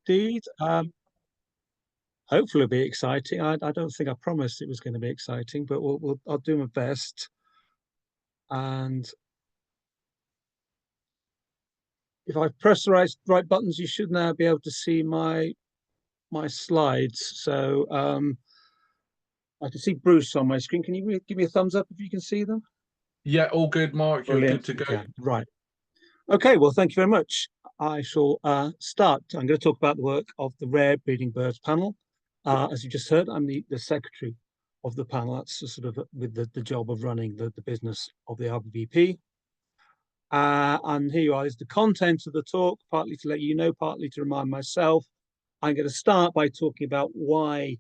indeed. Hopefully it'll be exciting. I don't think I promised it was going to be exciting, but I'll do my best. And if I press the right buttons, you should now be able to see my slides. So I can see Bruce on my screen. Can you give me a thumbs up if you can see them? Yeah, all good, Mark. You're Brilliant. good to go. Right. Okay, well, thank you very much. I shall start. I'm going to talk about the work of the Rare Breeding Birds panel. As you just heard, I'm the secretary of the panel. That's sort of with the job of running the business of the RBBP. And here you are, is the content of the talk, partly to let you know, partly to remind myself. I'm going to start by talking about why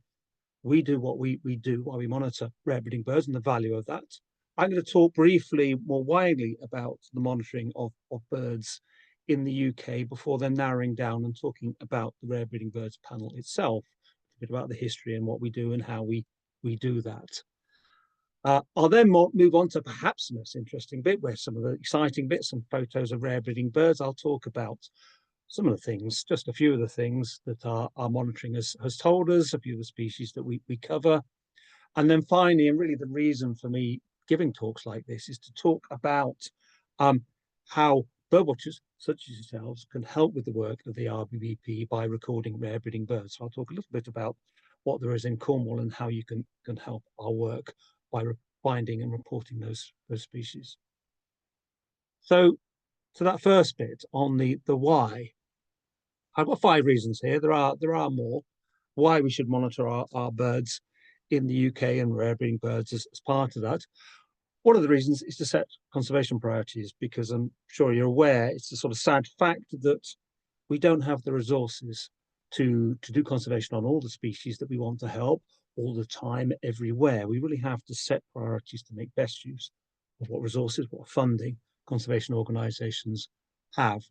we do what we do, why we monitor rare breeding birds and the value of that. I'm going to talk briefly, more widely, about the monitoring of birds in the UK before then narrowing down and talking about the Rare Breeding Birds panel itself, a bit about the history and what we do and how we do that. I'll then move on to perhaps the most interesting bit, where some of the exciting bits and photos of rare breeding birds. I'll talk about some of the things, just a few of the things that our monitoring has told us, a few of the species that we cover. And then finally, and really the reason for me giving talks like this is to talk about how birdwatchers such as yourselves can help with the work of the RBBP by recording rare breeding birds. So I'll talk a little bit about what there is in Cornwall and how you can help our work by finding and reporting those species. So to that first bit on the why, I've got 5 reasons here. There are more why we should monitor our birds in the UK and rare breeding birds as part of that. One of the reasons is to set conservation priorities, because I'm sure you're aware it's a sort of sad fact that we don't have the resources to do conservation on all the species that we want to help all the time, everywhere. We really have to set priorities to make best use of what resources, what funding conservation organisations have.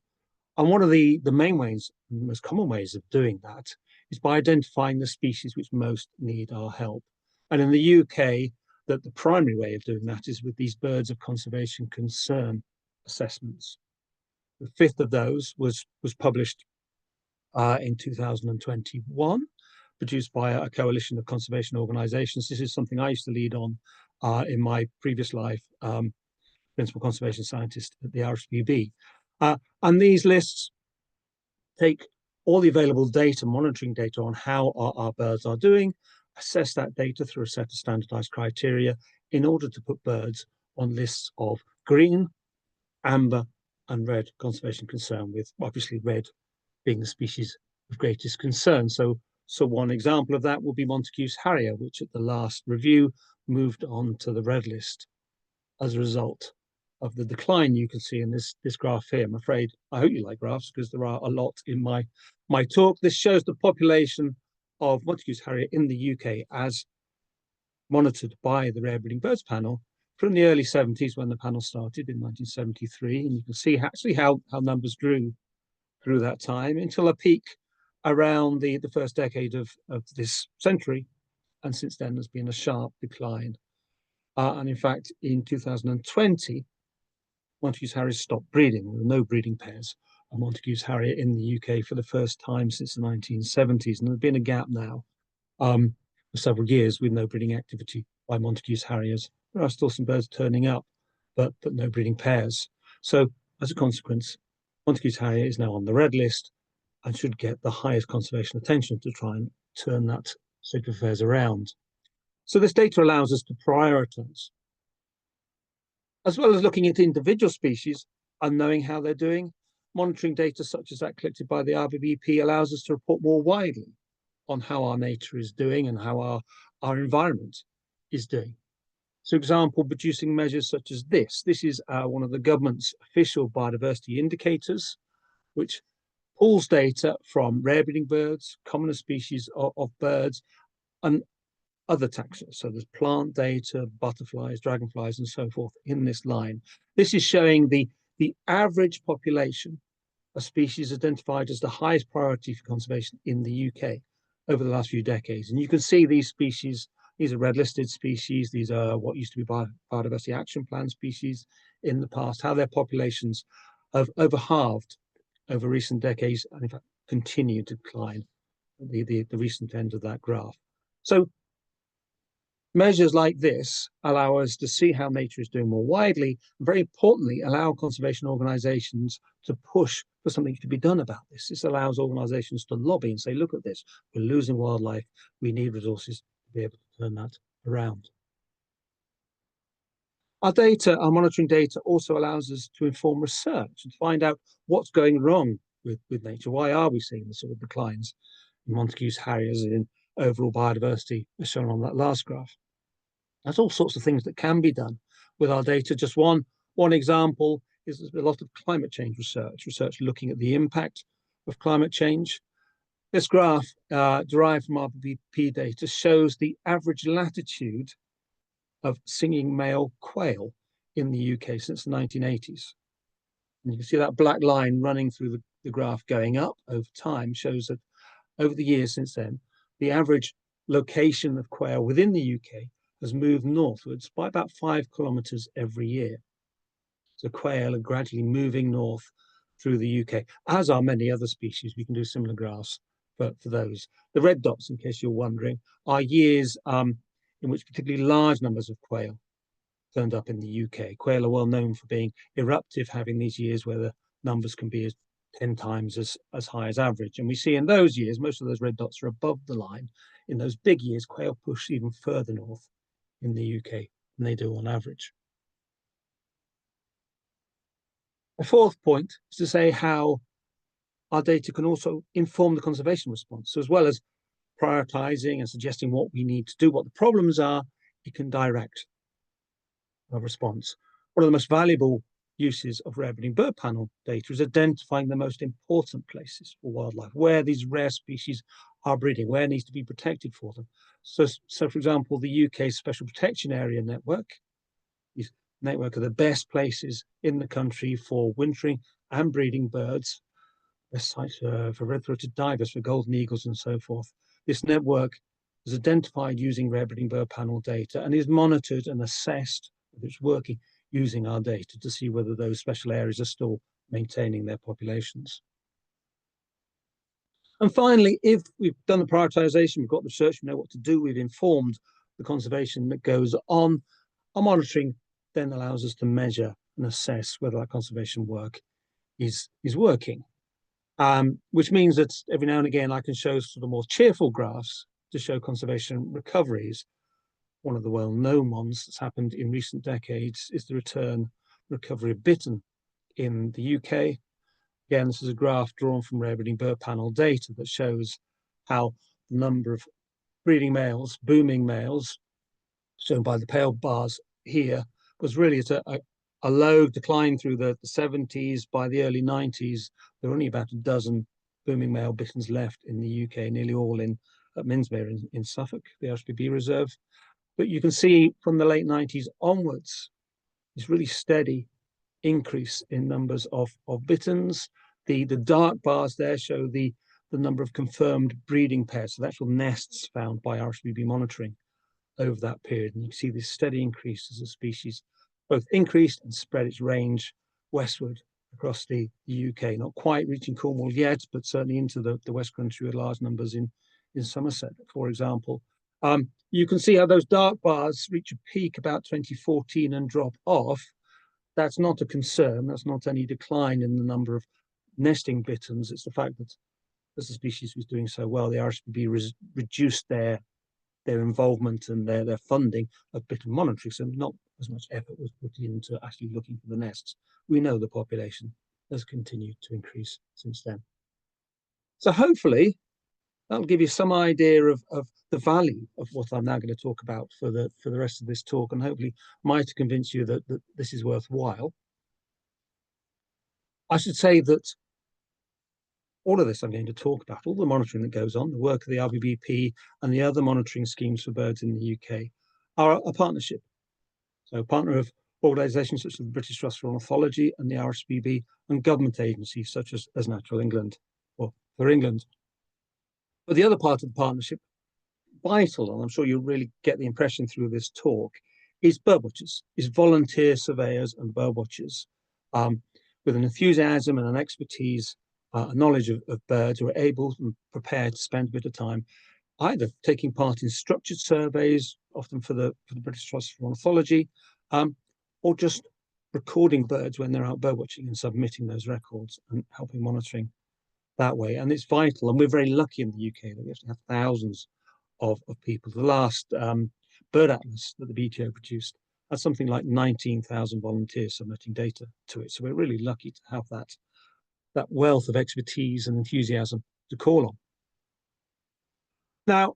And one of the main ways, most common ways of doing that is by identifying the species which most need our help. And in the UK, the primary way of doing that is with these birds of conservation concern assessments. The 5th of those was published in 2021, produced by a coalition of conservation organisations. This is something I used to lead on in my previous life, principal conservation scientist at the RSPB. And these lists take all the available data, monitoring data on how our birds are doing, assess that data through a set of standardised criteria in order to put birds on lists of green, amber and red conservation concern, with obviously red being the species of greatest concern. So one example of that will be Montagu's harrier, which at the last review moved on to the red list as a result of the decline you can see in this graph here. I'm afraid, I hope you like graphs because there are a lot in my talk. This shows the population of Montagu's harrier in the UK as monitored by the Rare Breeding Birds panel from the early 70s, when the panel started in 1973. And you can see actually how numbers grew through that time until a peak around the first decade of this century. And since then, there's been a sharp decline. And in fact, in 2020, Montagu's harriers stopped breeding. There were no breeding pairs of Montagu's harrier in the UK for the first time since the 1970s. And there's been a gap now for several years with no breeding activity by Montagu's harriers. There are still some birds turning up, but no breeding pairs. So as a consequence, Montagu's harrier is now on the red list and should get the highest conservation attention to try and turn that state of affairs around. So this data allows us to prioritise, as well as looking at individual species and knowing how they're doing. Monitoring data such as that collected by the RBBP allows us to report more widely on how our nature is doing and how our environment is doing. So, for example, producing measures such as this. This is one of the government's official biodiversity indicators, which pulls data from rare breeding birds, commoner species of birds, and other taxa. So there's plant data, butterflies, dragonflies, and so forth in this line. This is showing the average population of species identified as the highest priority for conservation in the UK over the last few decades. And you can see these species, these are red listed species, these are what used to be biodiversity action plan species in the past, how their populations have over halved over recent decades, and in fact continue to decline at the recent end of that graph. So measures like this allow us to see how nature is doing more widely, and very importantly, allow conservation organizations to push for something to be done about this. This allows organizations to lobby and say, look at this, we're losing wildlife, we need resources to be able to turn that around. Our monitoring data also allows us to inform research and find out what's going wrong with nature. Why are we seeing the sort of declines in Montagu's harriers and in overall biodiversity, as shown on that last graph? There's all sorts of things that can be done with our data. Just one example is a lot of climate change research looking at the impact of climate change. This graph, derived from RBP data, shows the average latitude of singing male quail in the UK since the 1980s. And you can see that black line running through the graph going up over time shows that over the years since then, the average location of quail within the UK has moved northwards by about 5 kilometres every year. So quail are gradually moving north through the UK, as are many other species. We can do similar graphs for those. The red dots, in case you're wondering, are years in which particularly large numbers of quail turned up in the UK. Quail are well known for being eruptive, having these years where the numbers can be 10 times as high as average. And we see in those years, most of those red dots are above the line. In those big years, quail push even further north in the UK than they do on average. A fourth point is to say how our data can also inform the conservation response. So as well as prioritizing and suggesting what we need to do, what the problems are, it can direct our response. One of the most valuable uses of rare breeding bird panel data is identifying the most important places for wildlife, where these rare species are breeding, where it needs to be protected for them. So for example, the UK Special Protection Area Network, these network are the best places in the country for wintering and breeding birds, best sites for red-throated divers, for golden eagles and so forth. This network is identified using rare breeding bird panel data and is monitored and assessed whether it's working using our data to see whether those special areas are still maintaining their populations. And finally, if we've done the prioritization, we've got the research, we know what to do, we've informed the conservation that goes on, our monitoring then allows us to measure and assess whether that conservation work is working. Which means that every now and again I can show sort of more cheerful graphs to show conservation recoveries. One of the well-known ones that's happened in recent decades is the recovery of bittern in the UK. Again, this is a graph drawn from rare breeding bird panel data that shows how the number of breeding males, booming males, shown by the pale bars here, was really at a low decline through the 70s. By the early 90s, there were only about a dozen booming male bitterns left in the UK, nearly all at Minsmere in Suffolk, the RSPB reserve. But you can see from the late 90s onwards, this really steady increase in numbers of bitterns. The dark bars there show the number of confirmed breeding pairs, so the actual nests found by RSPB monitoring over that period. And you can see this steady increase as the species both increased and spread its range westward across the UK, not quite reaching Cornwall yet, but certainly into the West Country with large numbers in Somerset, for example. You can see how those dark bars reach a peak about 2014 and drop off. That's not a concern. That's not any decline in the number of nesting bitterns. It's the fact that as the species was doing so well, the RSPB reduced their involvement and their funding of bittern monitoring, so not as much effort was put into actually looking for the nests. We know the population has continued to increase since then. So hopefully that'll give you some idea of the value of what I'm now going to talk about for the rest of this talk, and hopefully might convince you that this is worthwhile. I should say that all of this I'm going to talk about, all the monitoring that goes on, the work of the RBBP and the other monitoring schemes for birds in the UK, are a partnership. So a partner of organisations such as the British Trust for Ornithology and the RSPB, and government agencies such as Natural England, or for England. But the other part of the partnership, vital, and I'm sure you'll really get the impression through this talk, is birdwatchers, is volunteer surveyors and birdwatchers with an enthusiasm and an expertise a knowledge of birds, who are able and prepared to spend a bit of time either taking part in structured surveys, often for the British Trust for Ornithology, or just recording birds when they're out bird watching and submitting those records and helping monitoring that way. And it's vital, and we're very lucky in the UK that we actually have thousands of people. The last bird atlas that the BTO produced had something like 19,000 volunteers submitting data to it. So we're really lucky to have that wealth of expertise and enthusiasm to call on. Now,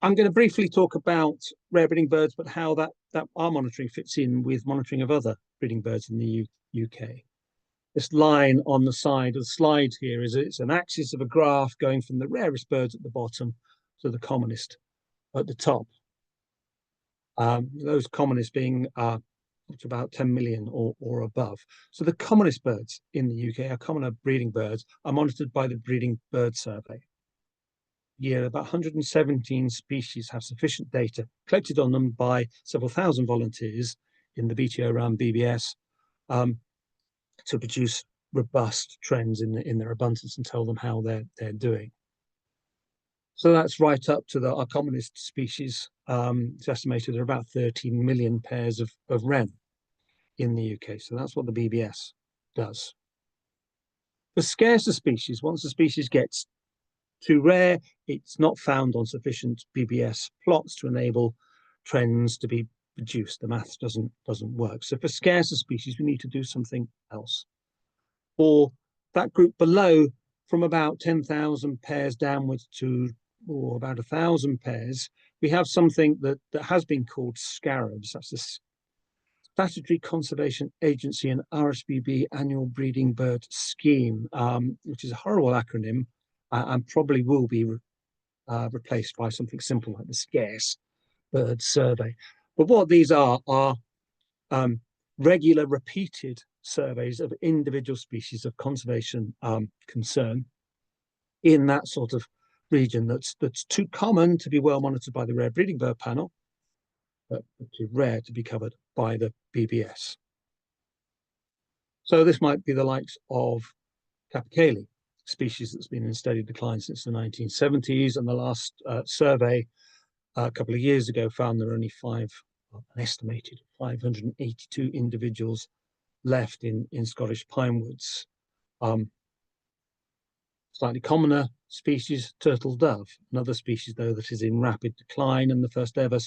I'm going to briefly talk about rare breeding birds, but how that our monitoring fits in with monitoring of other breeding birds in the UK. This line on the side of the slide here it's an axis of a graph going from the rarest birds at the bottom to the commonest at the top. Those commonest being up to about 10 million or above. So the commonest birds in the UK, our commoner breeding birds, are monitored by the Breeding Bird Survey. Year, about 117 species have sufficient data collected on them by several thousand volunteers in the BTO around BBS to produce robust trends in their abundance and tell them how they're doing. So that's right up to our commonest species. It's estimated there are about 13 million pairs of wren in the UK. So that's what the BBS does. For scarcer species, once the species gets too rare, it's not found on sufficient BBS plots to enable trends to be produced. The maths doesn't work. So for scarcer species, we need to do something else. For that group below, from about 10,000 pairs downwards to about 1,000 pairs, we have something that has been called scarabs. That's the Statutory Conservation Agency and RSPB Annual Breeding Bird Scheme, which is a horrible acronym, and probably will be replaced by something simple like the Scarce Bird Survey. But what these are regular, repeated surveys of individual species of conservation concern in that sort of region that's too common to be well monitored by the Rare Breeding Bird Panel, but too rare to be covered by the BBS. So this might be the likes of capercaillie, species that's been in steady decline since the 1970s, and the last survey a couple of years ago found there are only an estimated 582 individuals left in Scottish pine woods. Slightly commoner species, turtle dove, another species though that is in rapid decline, and the first ever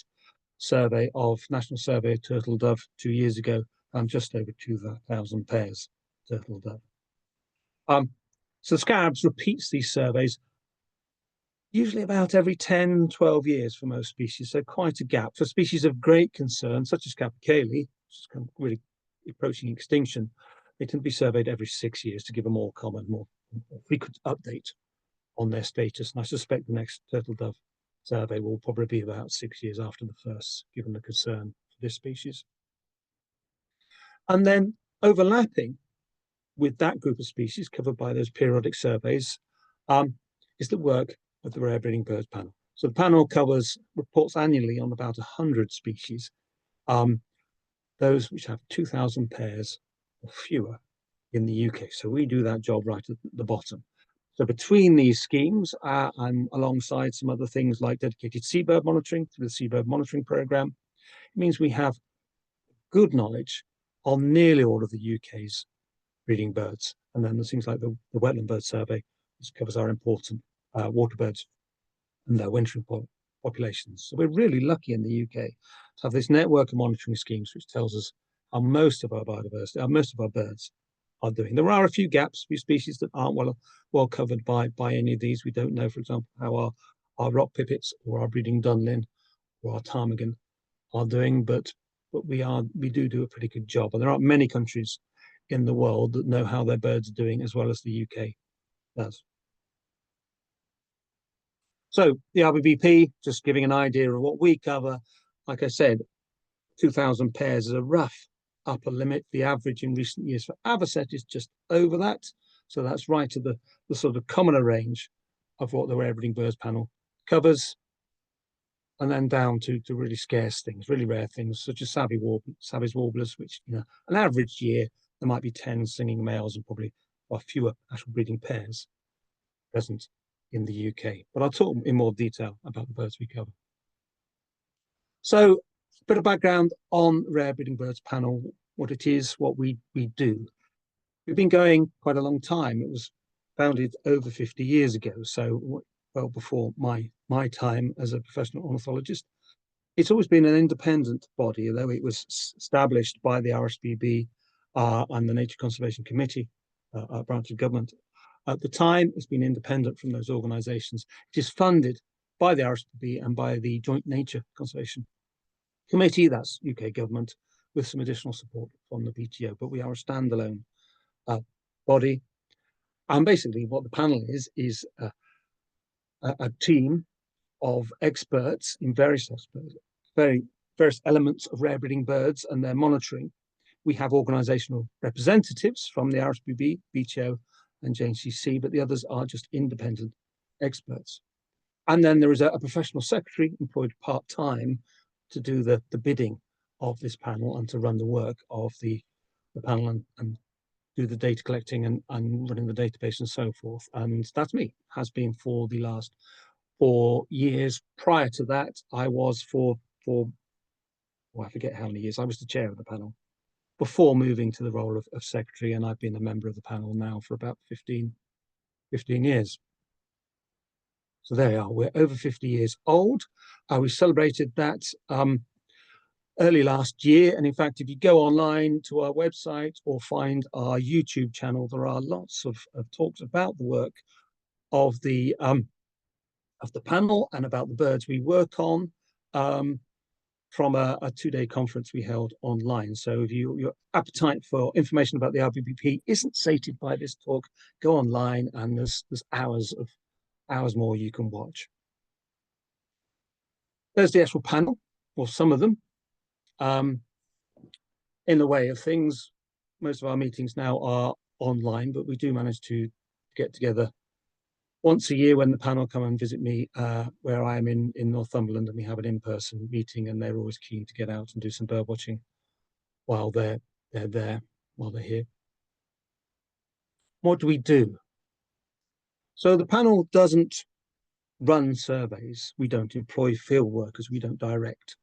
survey of National Survey of Turtle Dove 2 years ago found just over 2,000 pairs turtle dove. So Scarabs repeats these surveys usually about every 10, 12 years for most species, so quite a gap. For species of great concern, such as capercaillie, which is kind of really approaching extinction, they tend to be surveyed every 6 years to give a more common, more frequent update on their status. And I suspect the next turtle dove survey will probably be about 6 years after the first, given the concern for this species. And then overlapping with that group of species covered by those periodic surveys is the work of the Rare Breeding Birds Panel. So the panel reports annually on about 100 species, those which have 2,000 pairs or fewer in the UK. So we do that job right at the bottom. So between these schemes and alongside some other things like dedicated seabird monitoring through the Seabird Monitoring Programme, it means we have good knowledge on nearly all of the UK's breeding birds. And then there's things like the Wetland Bird Survey, which covers our important water birds and their wintering populations. So we're really lucky in the UK to have this network of monitoring schemes, which tells us how most of our biodiversity, how most of our birds are doing. There are a few gaps, a few species that aren't well covered by any of these. We don't know, for example, how our rock pipits or our breeding dunlin or our ptarmigan are doing, but we do a pretty good job. And there aren't many countries in the world that know how their birds are doing as well as the UK does. So the RBBP, just giving an idea of what we cover, like I said, 2,000 pairs is a rough upper limit. The average in recent years for avocet is just over that. So that's right to the sort of commoner range of what the Rare Breeding Birds Panel covers. And then down to really scarce things, really rare things, such as Savage warblers, which, an average year, there might be 10 singing males and probably fewer actual breeding pairs present in the UK. But I'll talk in more detail about the birds we cover. So a bit of background on Rare Breeding Birds panel, what it is, what we do. We've been going quite a long time. It was founded over 50 years ago, so well before my time as a professional ornithologist. It's always been an independent body, although it was established by the RSPB and the Nature Conservation Committee, a branch of government. At the time, it's been independent from those organisations. It is funded by the RSPB and by the Joint Nature Conservation Committee, that's UK government, with some additional support from the PTO, but we are a standalone body. And basically what the panel is a team of experts in various elements of rare breeding birds and their monitoring. We have organisational representatives from the RSPB, BTO and JNCC, but the others are just independent experts. And then there is a professional secretary employed part-time to do the bidding of this panel and to run the work of the panel and do the data collecting and running the database and so forth. And that's me, has been for the last 4 years. Prior to that, I was I forget how many years, I was the chair of the panel before moving to the role of secretary, and I've been a member of the panel now for about 15 years. So there we are, we're over 50 years old. We celebrated that early last year, and in fact, if you go online to our website or find our YouTube channel, there are lots of talks about the work of the panel and about the birds we work on from a 2-day conference we held online. So if your appetite for information about the RBBP isn't sated by this talk, go online and there's hours more you can watch. There's the actual panel, or some of them. In the way of things, most of our meetings now are online, but we do manage to get together once a year when the panel come and visit me where I am in Northumberland, and we have an in-person meeting, and they're always keen to get out and do some bird watching while they're here. What do we do? So the panel doesn't run surveys. We don't employ field workers. We don't direct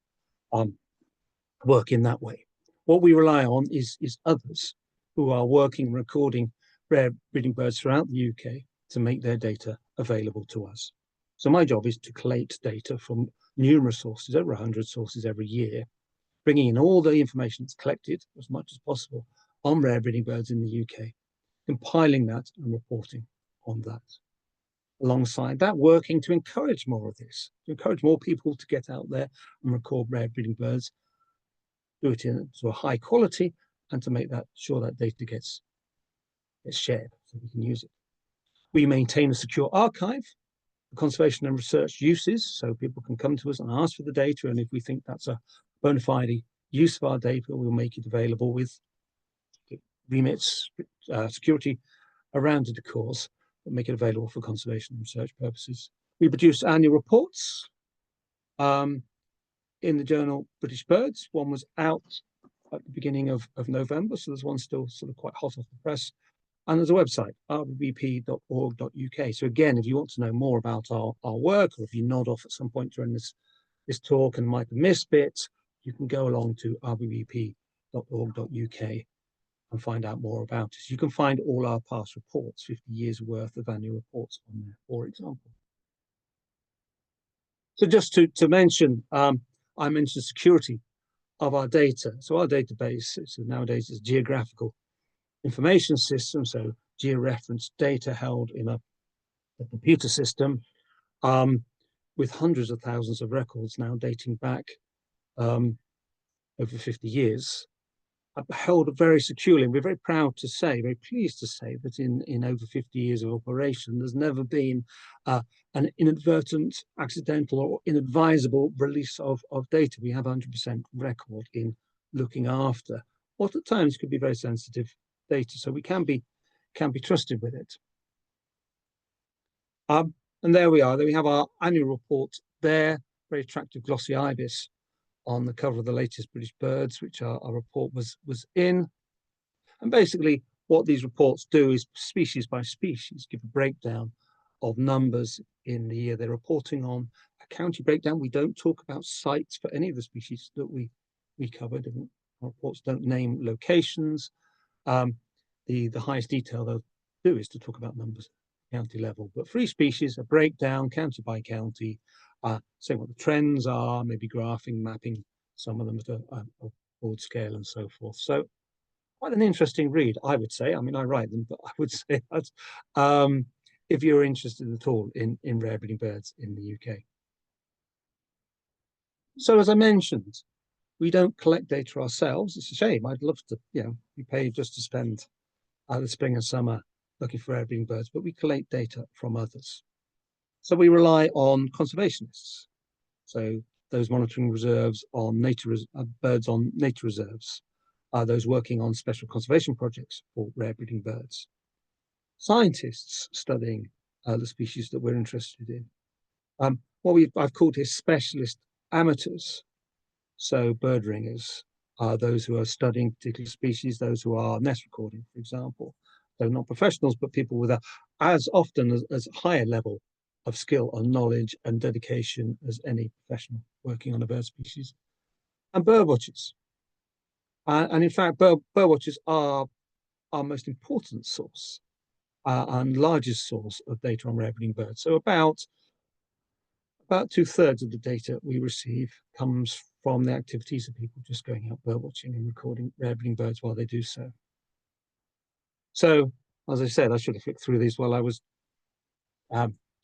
work in that way. What we rely on is others who are working, recording rare breeding birds throughout the UK to make their data available to us. So my job is to collate data from numerous sources, over 100 sources every year, bringing in all the information that's collected as much as possible on rare breeding birds in the UK, compiling that and reporting on that. Alongside that, working to encourage more of this, to encourage more people to get out there and record rare breeding birds, do it to a high quality, and to make sure that data gets shared so we can use it. We maintain a secure archive for conservation and research uses, so people can come to us and ask for the data, and if we think that's a bona fide use of our data, we'll make it available with remits, security around it, of course, but make it available for conservation and research purposes. We produce annual reports in the journal British Birds. One was out at the beginning of November, so there's one still sort of quite hot off the press. And there's a website, rbp.org.uk. So again, if you want to know more about our work, or if you nod off at some point during this talk and might have missed bits, you can go along to rbp.org.uk and find out more about us. You can find all our past reports, 50 years worth of annual reports on there, for example. So just to mention, I mentioned security of our data. So our database nowadays is geographical information system, so georeferenced data held in a computer system with hundreds of thousands of records now dating back over 50 years, held very securely. And we're very proud to say, very pleased to say, that in over 50 years of operation, there's never been an inadvertent, accidental, or inadvisable release of data. We have 100% record in looking after what at times could be very sensitive data, so we can be trusted with it. And there we are. There we have our annual report there, very attractive glossy ibis on the cover of the latest British Birds, which our report was in. And basically what these reports do is, species by species, give a breakdown of numbers in the year they're reporting on. A county breakdown. We don't talk about sites for any of the species that we covered. Our reports don't name locations. The highest detail they'll do is to talk about numbers at county level. But for each species, a breakdown, county by county, saying what the trends are, maybe graphing, mapping some of them at a broad scale and so forth. So quite an interesting read, I would say. I mean, I write them, but I would say that if you're interested at all in rare breeding birds in the UK. So as I mentioned, we don't collect data ourselves. It's a shame. I'd love to, be paid just to spend the spring and summer looking for rare breeding birds, but we collect data from others. So we rely on conservationists. So those monitoring reserves on birds on nature reserves, those working on special conservation projects for rare breeding birds. Scientists studying the species that we're interested in. What I've called here specialist amateurs. So bird ringers are those who are studying particular species, those who are nest recording, for example. They're not professionals, but people with as often as higher level of skill and knowledge and dedication as any professional working on a bird species. And bird watchers. And in fact, bird watchers are our most important source and largest source of data on rare breeding birds. So about 2/3 of the data we receive comes from the activities of people just going out bird watching and recording rare breeding birds while they do so. So, as I said, I should have flicked through these while I was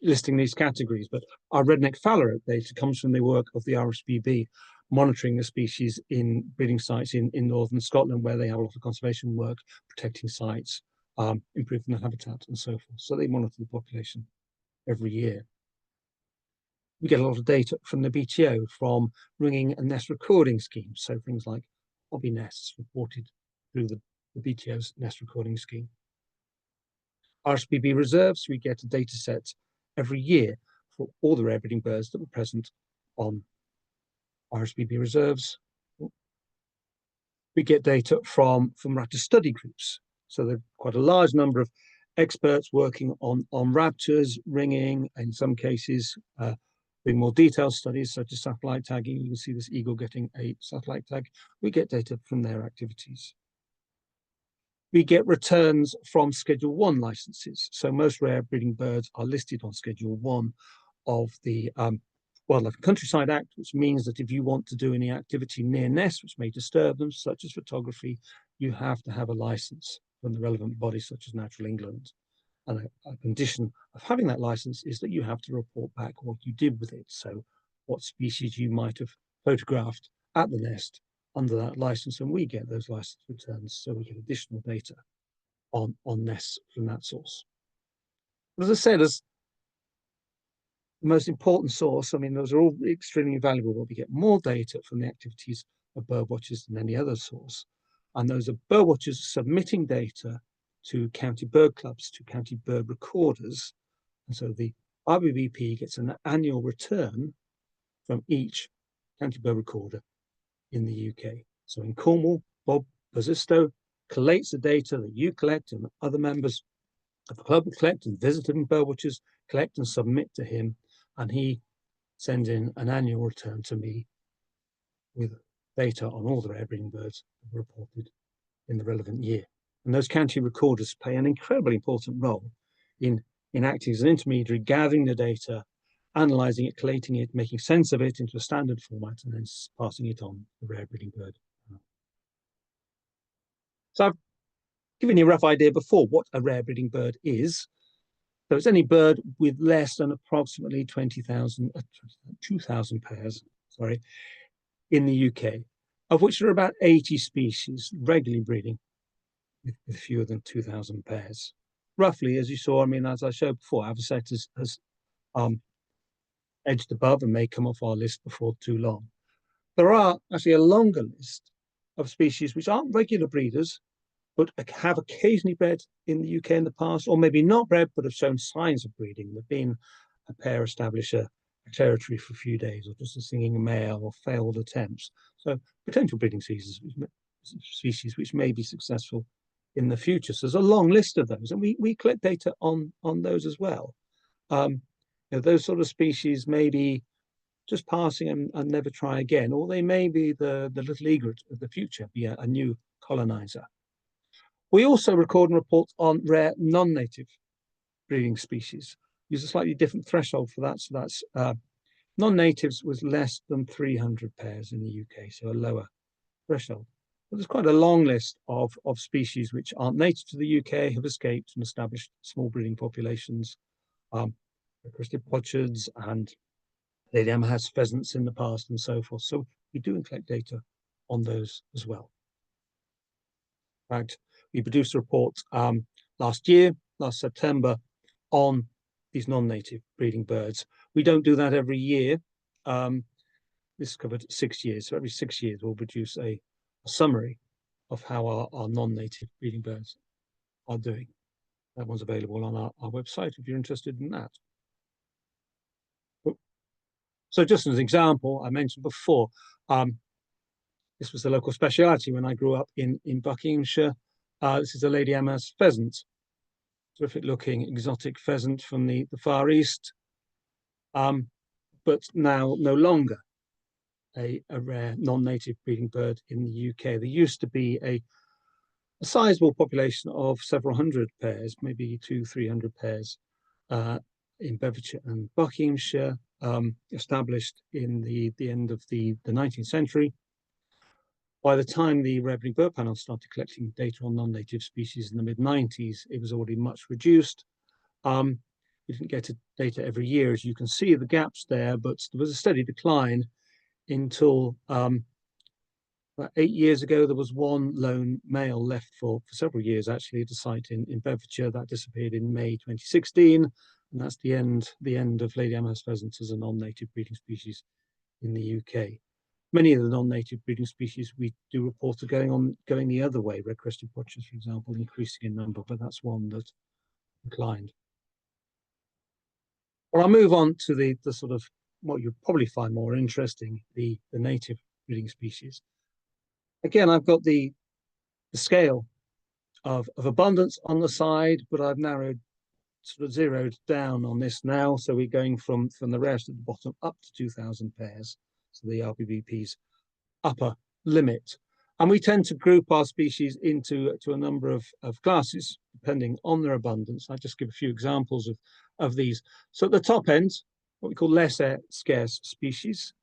listing these categories, but our redneck phalarope data comes from the work of the RSPB, monitoring the species in breeding sites in northern Scotland, where they have a lot of conservation work, protecting sites, improving the habitat and so forth. So they monitor the population every year. We get a lot of data from the BTO, from ringing and nest recording schemes. So things like hobby nests reported through the BTO's nest recording scheme. RSPB reserves, we get a data set every year for all the rare breeding birds that were present on RSPB reserves. We get data from raptor study groups. So there are quite a large number of experts working on raptors, ringing, in some cases, doing more detailed studies such as satellite tagging. You can see this eagle getting a satellite tag. We get data from their activities. We get returns from Schedule 1 licenses. So most rare breeding birds are listed on Schedule 1 of the Wildlife and Countryside Act, which means that if you want to do any activity near nests which may disturb them, such as photography, you have to have a license from the relevant body such as Natural England. And a condition of having that license is that you have to report back what you did with it. So what species you might have photographed at the nest under that license, and we get those license returns, so we get additional data on nests from that source. But as I said, as the most important source, I mean, those are all extremely valuable, but we get more data from the activities of bird watchers than any other source. And those are bird watchers submitting data to county bird clubs, to county bird recorders. And so the RBBP gets an annual return from each county bird recorder in the UK. So in Cornwall, Bob Bosisto collates the data that you collect and other members of the club collect, and visiting bird watchers collect and submit to him, and he sends in an annual return to me with data on all the rare breeding birds reported in the relevant year. And those county recorders play an incredibly important role in acting as an intermediary, gathering the data, analysing it, collating it, making sense of it into a standard format, and then passing it on to the rare breeding bird. So I've given you a rough idea before what a rare breeding bird is. So it's any bird with less than approximately 2,000 pairs, in the UK, of which there are about 80 species regularly breeding with fewer than 2,000 pairs. Roughly, as you saw, I mean, as I showed before, avocet has edged above and may come off our list before too long. There are actually a longer list of species which aren't regular breeders, but have occasionally bred in the UK in the past, or maybe not bred, but have shown signs of breeding. There've been a pair establish a territory for a few days, or just a singing male, or failed attempts. So potential breeding species which may be successful in the future. So there's a long list of those, and we collect data on those as well. those sort of species may be just passing and never try again, or they may be the little egret of the future, be a new colonizer. We also record and report on rare non-native breeding species. Use a slightly different threshold for that. So that's non-natives was less than 300 pairs in the UK, so a lower threshold. But there's quite a long list of species which aren't native to the UK, have escaped and established small breeding populations. Crested pochards and Lady Amherst pheasants in the past and so forth. So we do collect data on those as well. In fact, we produced a report last September, on these non-native breeding birds. We don't do that every year. This covered 6 years. So every 6 years, we'll produce a summary of how our non-native breeding birds are doing. That one's available on our website if you're interested in that. So just as an example, I mentioned before, this was the local speciality when I grew up in Buckinghamshire. This is a Lady Amherst pheasant, terrific looking exotic pheasant from the Far East, but now no longer a rare non-native breeding bird in the UK. There used to be a sizable population of several hundred pairs, maybe 200-300 pairs in Bedfordshire and Buckinghamshire, established in the end of the 19th century. By the time the Rare Breeding Bird Panel started collecting data on non-native species in the mid-90s, it was already much reduced. We didn't get data every year, as you can see the gaps there, but there was a steady decline until about 8 years ago. There was one lone male left for several years, actually, at a site in Bedfordshire. That disappeared in May 2016, and that's the end of Lady Amherst pheasants as a non-native breeding species in the UK. Many of the non-native breeding species we do report are going the other way. Red-crested pochards, for example, increasing in number, but that's one that declined. Well, I'll move on to the sort of what you'll probably find more interesting, the native breeding species. Again, I've got the scale of abundance on the side, but I've sort of zeroed down on this now. So we're going from the rarest at the bottom up to 2,000 pairs. So the RBBP's upper limit. And we tend to group our species into a number of classes, depending on their abundance. I'll just give a few examples of these. So at the top end, what we call less scarce species.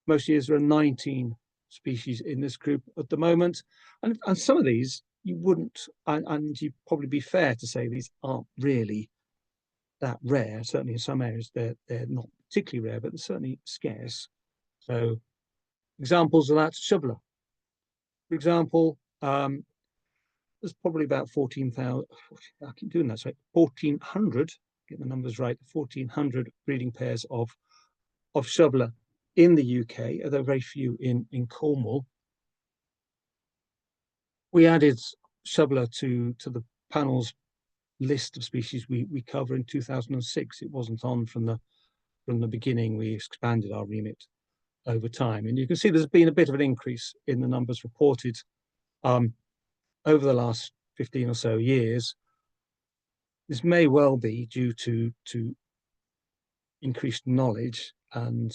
Most years there are 19 species in this group at the moment. And some of these you wouldn't, and you'd probably be fair to say these aren't really that rare. Certainly in some areas they're not particularly rare, but they're certainly scarce. So examples of that, shoveler. For example, there's probably about 14,000, I keep doing that, sorry, 1,400, get the numbers right, 1,400 breeding pairs of shoveler in the UK, although very few in Cornwall. We added shoveler to the panel's list of species we cover in 2006. It wasn't on from the beginning. We expanded our remit over time, and you can see there's been a bit of an increase in the numbers reported over the last 15 or so years. This may well be due to increased knowledge, and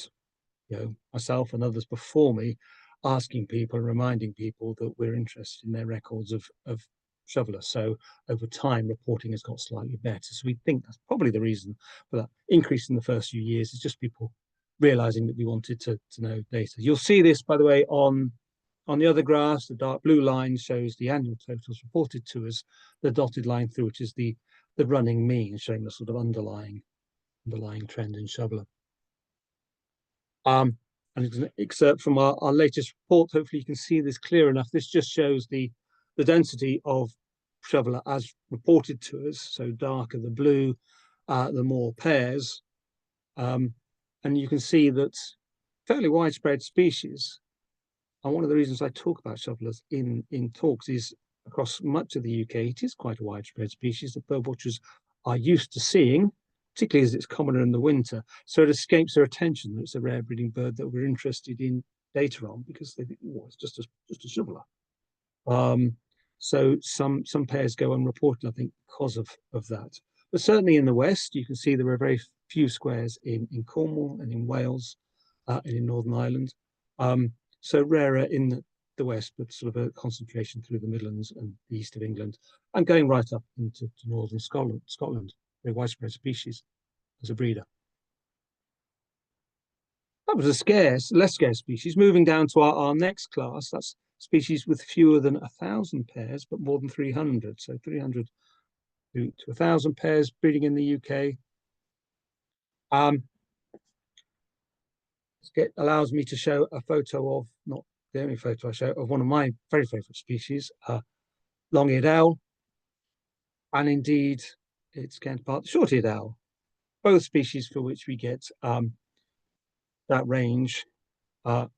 myself and others before me asking people, reminding people that we're interested in their records of shoveler. So over time, reporting has got slightly better. So we think that's probably the reason for that increase in the first few years, is just people realizing that we wanted to know data. You'll see this, by the way, on the other graphs. The dark blue line shows the annual totals reported to us. The dotted line through, which is the running mean, showing the sort of underlying trend in shoveler. And it's an excerpt from our latest report. Hopefully you can see this clear enough. This just shows the density of shoveler as reported to us. So darker the blue, the more pairs. And you can see that fairly widespread species. And one of the reasons I talk about shovelers in talks is across much of the UK, it is quite a widespread species that bird watchers are used to seeing, particularly as it's commoner in the winter. So it escapes their attention that it's a rare breeding bird that we're interested in data on, because they think, oh, it's just a shoveler. So some pairs go unreported, I think, because of that. But certainly in the west, you can see there are very few squares in Cornwall and in Wales and in Northern Ireland. So rarer in the west, but sort of a concentration through the Midlands and the east of England, and going right up into northern Scotland, very widespread species as a breeder. That was a less scarce species. Moving down to our next class, that's species with fewer than 1,000 pairs, but more than 300. So 300 to 1,000 pairs breeding in the UK. It allows me to show a photo of, not the only photo I show, of one of my very favourite species, long-eared owl, and indeed its counterpart, the short-eared owl, both species for which we get that range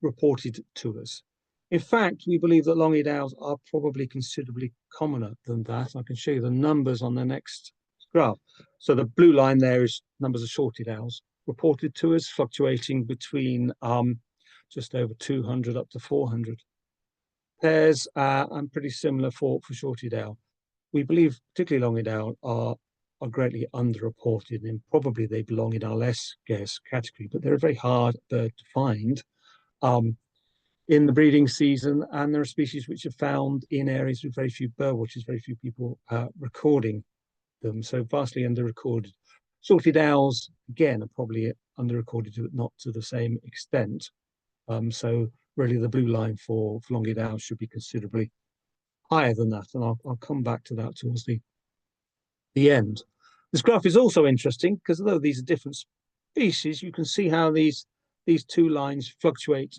reported to us. In fact, we believe that long-eared owls are probably considerably commoner than that. I can show you the numbers on the next graph. So the blue line there is numbers of short-eared owls reported to us, fluctuating between just over 200 up to 400 pairs, and pretty similar for short-eared owl. We believe particularly long-eared owl are greatly underreported, and probably they belong in our less scarce category, but they're a very hard bird to find in the breeding season, and there are species which are found in areas with very few bird watchers, very few people recording them, so vastly under-recorded. Short-eared owls, again, are probably under-recorded, but not to the same extent. So really the blue line for long-eared owls should be considerably higher than that, and I'll come back to that towards the end. This graph is also interesting because although these are different species, you can see how these two lines fluctuate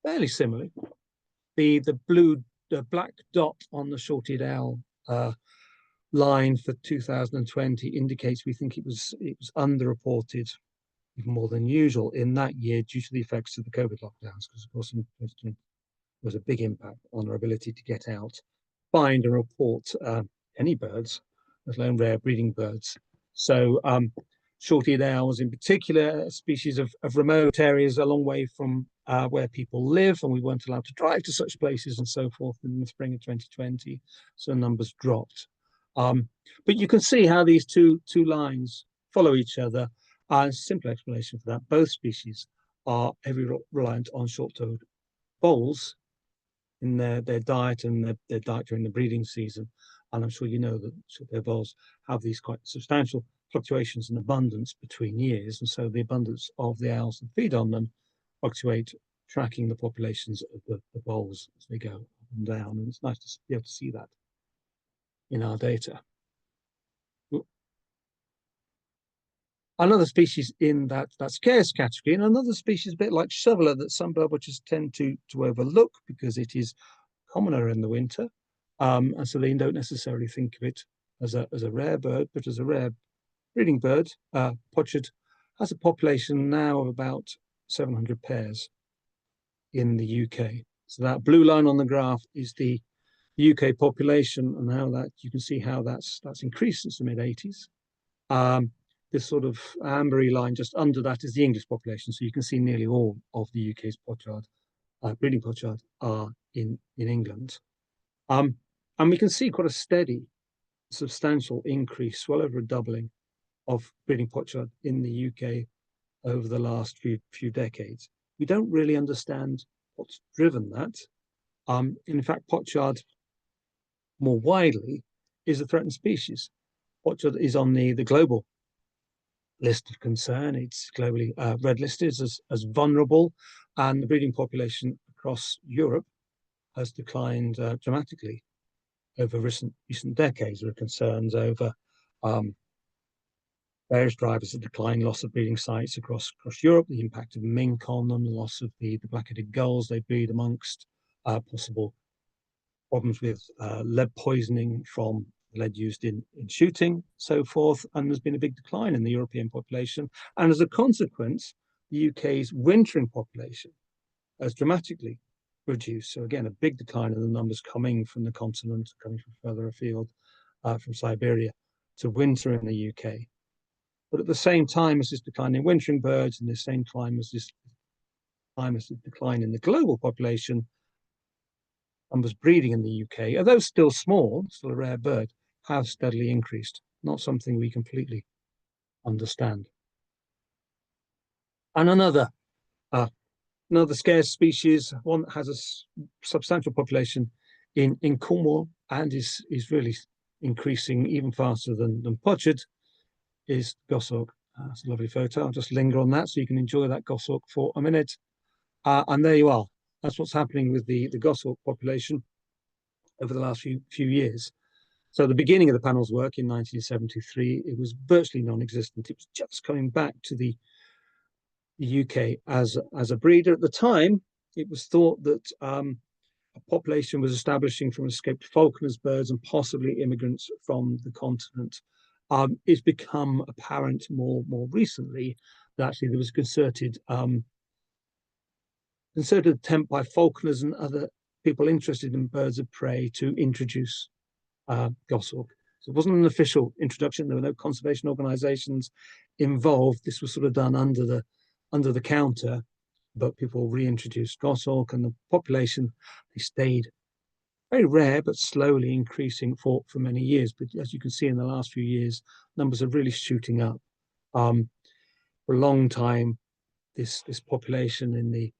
fairly similarly. The black dot on the short-eared owl line for 2020 indicates we think it was underreported even more than usual in that year due to the effects of the COVID lockdowns, because of course in 2020 there was a big impact on our ability to get out, find and report any birds, let alone rare breeding birds. So short-eared owls in particular, a species of remote areas a long way from where people live, and we weren't allowed to drive to such places and so forth in the spring of 2020, so numbers dropped. But you can see how these two lines follow each other. Simple explanation for that: both species are heavily reliant on short-toed voles in their diet and their diet during the breeding season. And I'm sure you know that short-toed voles have these quite substantial fluctuations in abundance between years, and so the abundance of the owls that feed on them fluctuate, tracking the populations of the voles as they go up and down. And it's nice to be able to see that in our data. Another species in that scarce category, and another species a bit like shoveler that some bird watchers tend to overlook because it is commoner in the winter, and so they don't necessarily think of it as a rare bird, but as a rare breeding bird. Pochard has a population now of about 700 pairs in the UK. So that blue line on the graph is the UK population, and how that you can see how that's increased since the mid-80s. This sort of ambery line just under that is the English population, so you can see nearly all of the UK's pochard, breeding pochard, are in England. And we can see quite a steady, substantial increase, well over a doubling of breeding pochard in the UK over the last few decades. We don't really understand what's driven that. In fact, pochard more widely is a threatened species. Pochard is on the global list of concern. It's globally red listed as vulnerable, and the breeding population across Europe has declined dramatically over recent decades. There are concerns over various drivers of decline, loss of breeding sites across Europe, the impact of mink on them, the loss of the black-headed gulls they breed amongst, possible problems with lead poisoning from lead used in shooting, so forth, and there's been a big decline in the European population. And as a consequence, the UK's wintering population has dramatically reduced. So again, a big decline in the numbers coming from the continent, coming from further afield, from Siberia, to winter in the UK. But at the same time as this decline in wintering birds, and the same time as this decline in the global population, numbers breeding in the UK, although still small, still a rare bird, have steadily increased not something we completely understand. And another scarce species, one that has a substantial population in Cornwall and is really increasing even faster than pochard, is goshawk. That's a lovely photo. I'll just linger on that so you can enjoy that goshawk for a minute. And there you are. That's what's happening with the goshawk population over the last few years. So the beginning of the panel's work in 1973, it was virtually non-existent. It was just coming back to the UK as a breeder. At the time, it was thought that a population was establishing from escaped falconers' birds and possibly immigrants from the continent. It's become apparent more recently that actually there was a concerted attempt by falconers and other people interested in birds of prey to introduce goshawk. So it wasn't an official introduction. There were no conservation organizations involved. This was sort of done under the counter, but people reintroduced goshawk, and the population, they stayed very rare but slowly increasing for many years. But as you can see in the last few years, numbers are really shooting up. For a long time, this population in the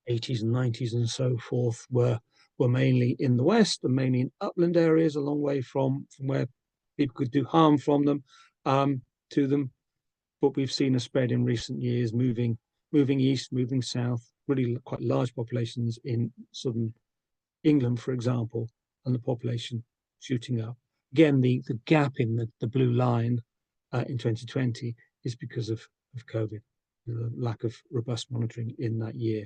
80s and 90s and so forth were mainly in the west and mainly in upland areas, a long way from where people could do harm from them to them. But we've seen a spread in recent years, moving east, moving south, really quite large populations in southern England, for example, and the population shooting up. Again, the gap in the blue line in 2020 is because of COVID, the lack of robust monitoring in that year.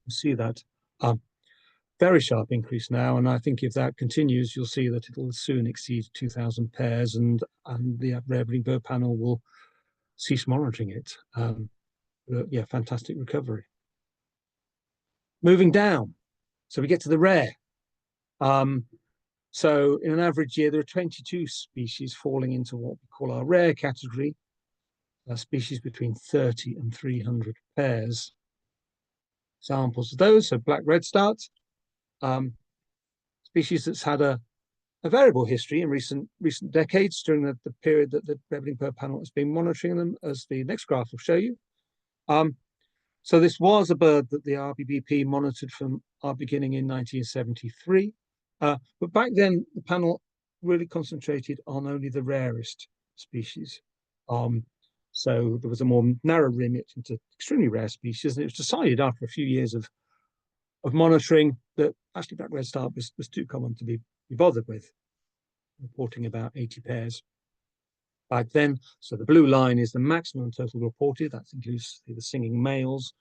You see that very sharp increase now, and I think if that continues, you'll see that it'll soon exceed 2,000 pairs, and the rare breeding bird panel will cease monitoring it. Yeah, fantastic recovery. Moving down, so we get to the rare. So in an average year, there are 22 species falling into what we call our rare category, species between 30 and 300 pairs. Examples of those, so black redstart, species that's had a variable history in recent decades during the period that the rare breeding bird panel has been monitoring them, as the next graph will show you. So this was a bird that the RBBP monitored from our beginning in 1973. But back then, the panel really concentrated on only the rarest species. So there was a more narrow remit into extremely rare species, and it was decided after a few years of monitoring that actually black redstart was too common to be bothered with, reporting about 80 pairs back then. So the blue line is the maximum total reported. That includes the singing males.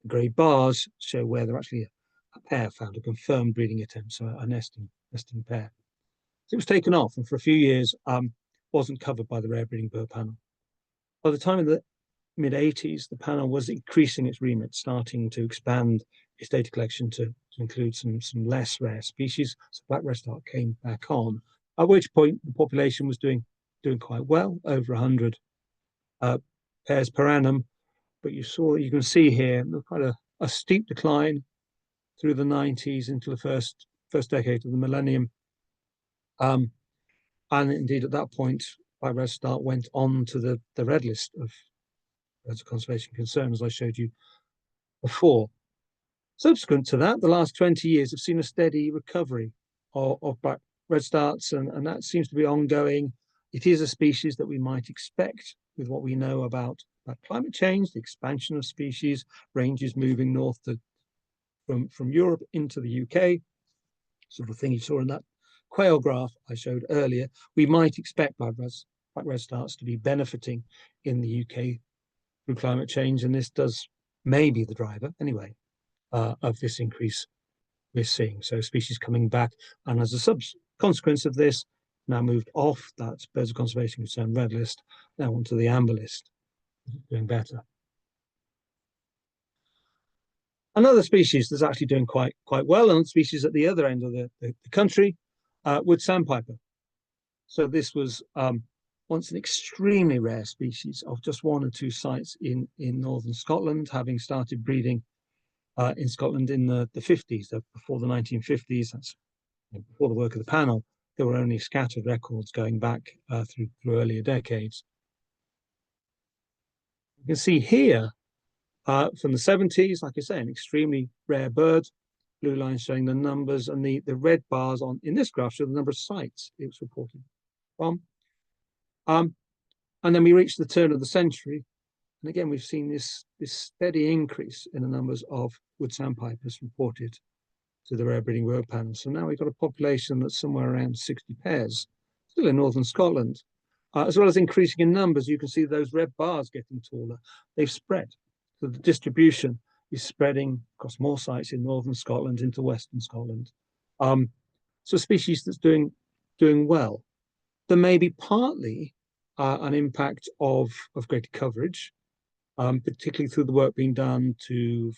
The grey bars show where they're actually a pair found, a confirmed breeding attempt, so a nesting pair. So it was taken off, and for a few years wasn't covered by the rare breeding bird panel. By the time of the mid-80s, the panel was increasing its remit, starting to expand its data collection to include some less rare species. So black redstart came back on, at which point the population was doing quite well, over 100 pairs per annum. But you can see here quite a steep decline through the 90s into the first decade of the millennium. And indeed, at that point, black redstart went on to the red list of birds of conservation concern, as I showed you before. Subsequent to that, the last 20 years have seen a steady recovery of black redstarts, and that seems to be ongoing. It is a species that we might expect with what we know about climate change, the expansion of species, ranges moving north from Europe into the UK, sort of thing you saw in that quail graph I showed earlier. We might expect black redstarts to be benefiting in the UK through climate change, and this may be the driver anyway of this increase we're seeing. So species coming back, and as a consequence of this, now moved off that birds of conservation concern red list, now onto the amber list, doing better. Another species that's actually doing quite well, and species at the other end of the country, wood sandpiper. So this was once an extremely rare species of just 1 or 2 sites in northern Scotland, having started breeding in Scotland in the 50s, before the 1950s. That's before the work of the panel. there were only scattered records going back through earlier decades. You can see here from the 70s, like I say, an extremely rare bird. Blue line showing the numbers, and the red bars in this graph show the number of sites it was reported from. And then we reached the turn of the century, and again we've seen this steady increase in the numbers of wood sandpipers reported to the rare breeding bird panel. So now we've got a population that's somewhere around 60 pairs, still in northern Scotland. As well as increasing in numbers, you can see those red bars getting taller. They've spread. So the distribution is spreading across more sites in northern Scotland into western Scotland. So a species that's doing well. There may be partly an impact of greater coverage, particularly through the work being done to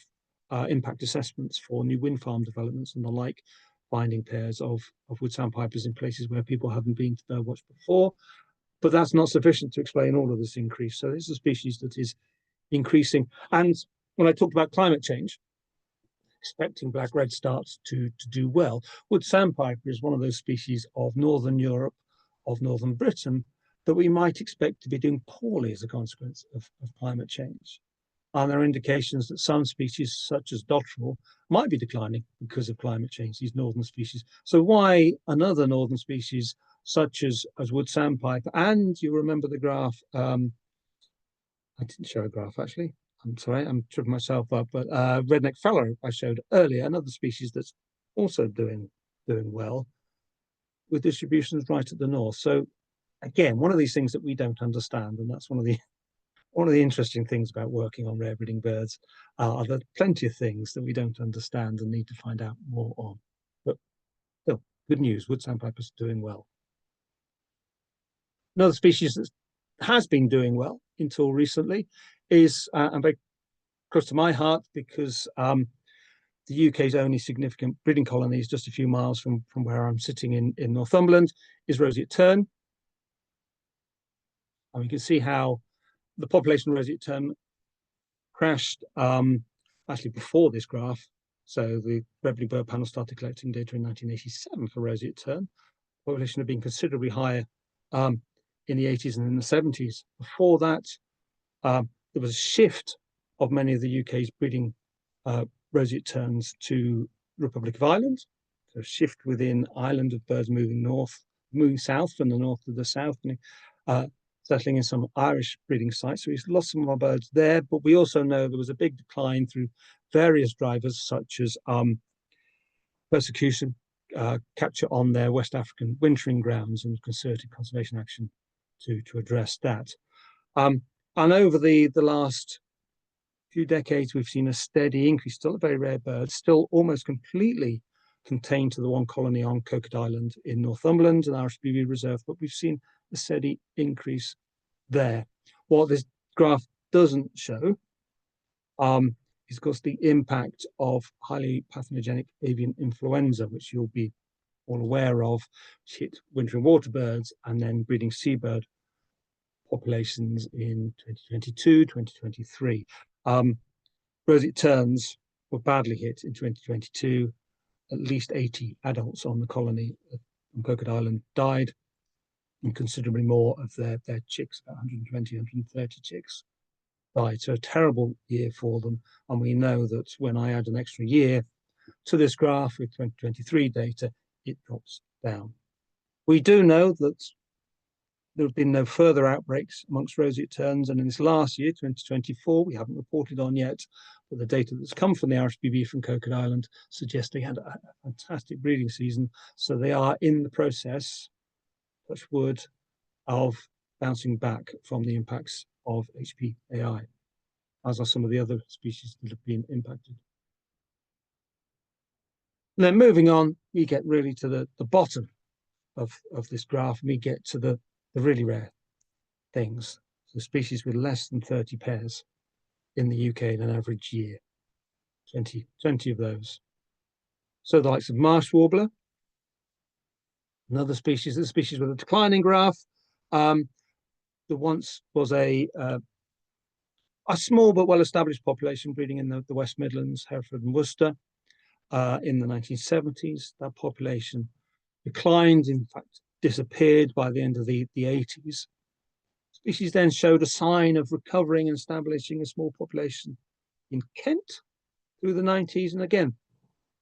impact assessments for new wind farm developments and the like, finding pairs of wood sandpipers in places where people haven't been to birdwatch before. But that's not sufficient to explain all of this increase. So this is a species that is increasing. And when I talked about climate change, expecting black redstarts to do well, wood sandpiper is one of those species of northern Europe, of northern Britain, that we might expect to be doing poorly as a consequence of climate change. And there are indications that some species, such as dotterel, might be declining because of climate change, these northern species. So why another northern species, such as wood sandpiper, and you remember the graph, I didn't show a graph actually, I'm sorry, I'm tripping myself up, but redneck fallow I showed earlier, another species that's also doing well, with distributions right at the north. So again, one of these things that we don't understand, and that's one of the interesting things about working on rare breeding birds, are there plenty of things that we don't understand and need to find out more on. But still, good news, wood sandpiper's doing well. Another species that has been doing well until recently is, and very close to my heart, because the UK's only significant breeding colony is just a few miles from where I'm sitting in Northumberland, is roseate tern. And you can see how the population of roseate tern crashed actually before this graph. So the Rare Breeding Bird Panel started collecting data in 1987 for roseate tern. Population had been considerably higher in the 80s and in the 70s. Before that, there was a shift of many of the UK's breeding roseate terns to the Republic of Ireland. So a shift within Ireland of birds moving south from the north to the south, and settling in some Irish breeding sites. So we've lost some of our birds there, but we also know there was a big decline through various drivers, such as persecution, capture on their West African wintering grounds, and concerted conservation action to address that. And over the last few decades, we've seen a steady increase, still a very rare bird, still almost completely contained to the one colony on Coquet Island in Northumberland, an RSPB reserve, but we've seen a steady increase there. What this graph doesn't show is, of course, the impact of highly pathogenic avian influenza, which you'll be all aware of, which hit wintering water birds and then breeding seabird populations in 2022, 2023. Roseate terns were badly hit in 2022. At least 80 adults on the colony on Coquet Island died, and considerably more of their chicks, about 120, 130 chicks, died. So a terrible year for them. And we know that when I add an extra year to this graph with 2023 data, it drops down. We do know that there have been no further outbreaks amongst roseate terns, and in this last year, 2024, we haven't reported on yet, but the data that's come from the RSPB from Coquet Island suggests they had a fantastic breeding season. So they are in the process, touch wood, of bouncing back from the impacts of HPAI, as are some of the other species that have been impacted. And then moving on, we get really to the bottom of this graph, and we get to the really rare things, the species with less than 30 pairs in the UK in an average year, 20 of those. So the likes of marsh warbler, another species, the species with a declining graph. There once was a small but well-established population breeding in the West Midlands, Hereford and Worcester in the 1970s. That population declined, in fact, disappeared by the end of the 80s. Species then showed a sign of recovering and establishing a small population in Kent through the 90s, and again,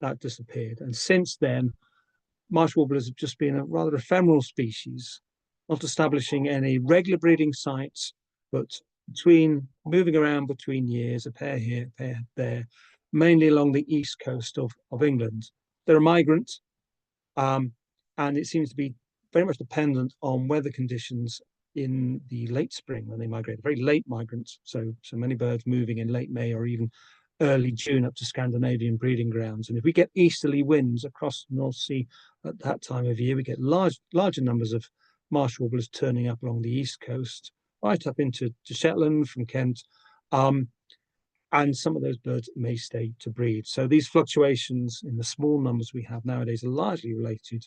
that disappeared. And since then, marsh warblers have just been a rather ephemeral species, not establishing any regular breeding sites, but moving around between years, a pair here, a pair there, mainly along the east coast of England. They're a migrant, and it seems to be very much dependent on weather conditions in the late spring when they migrate. Very late migrants, so many birds moving in late May or even early June up to Scandinavian breeding grounds. And if we get easterly winds across the North Sea at that time of year, we get larger numbers of marsh warblers turning up along the east coast, right up into Shetland from Kent. And some of those birds may stay to breed. So these fluctuations in the small numbers we have nowadays are largely related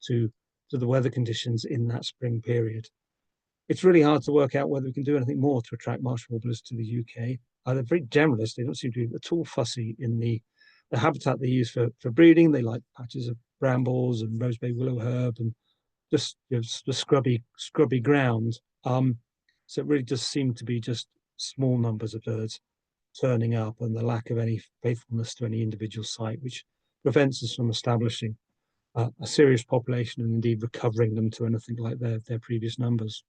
to the weather conditions in that spring period. It's really hard to work out whether we can do anything more to attract marsh warblers to the UK. They're very generalist. They don't seem to be at all fussy in the habitat they use for breeding. They like patches of brambles and rosebay willow herb and just the scrubby ground. So it really does seem to be just small numbers of birds turning up and the lack of any faithfulness to any individual site, which prevents us from establishing a serious population and indeed recovering them to anything like their previous numbers.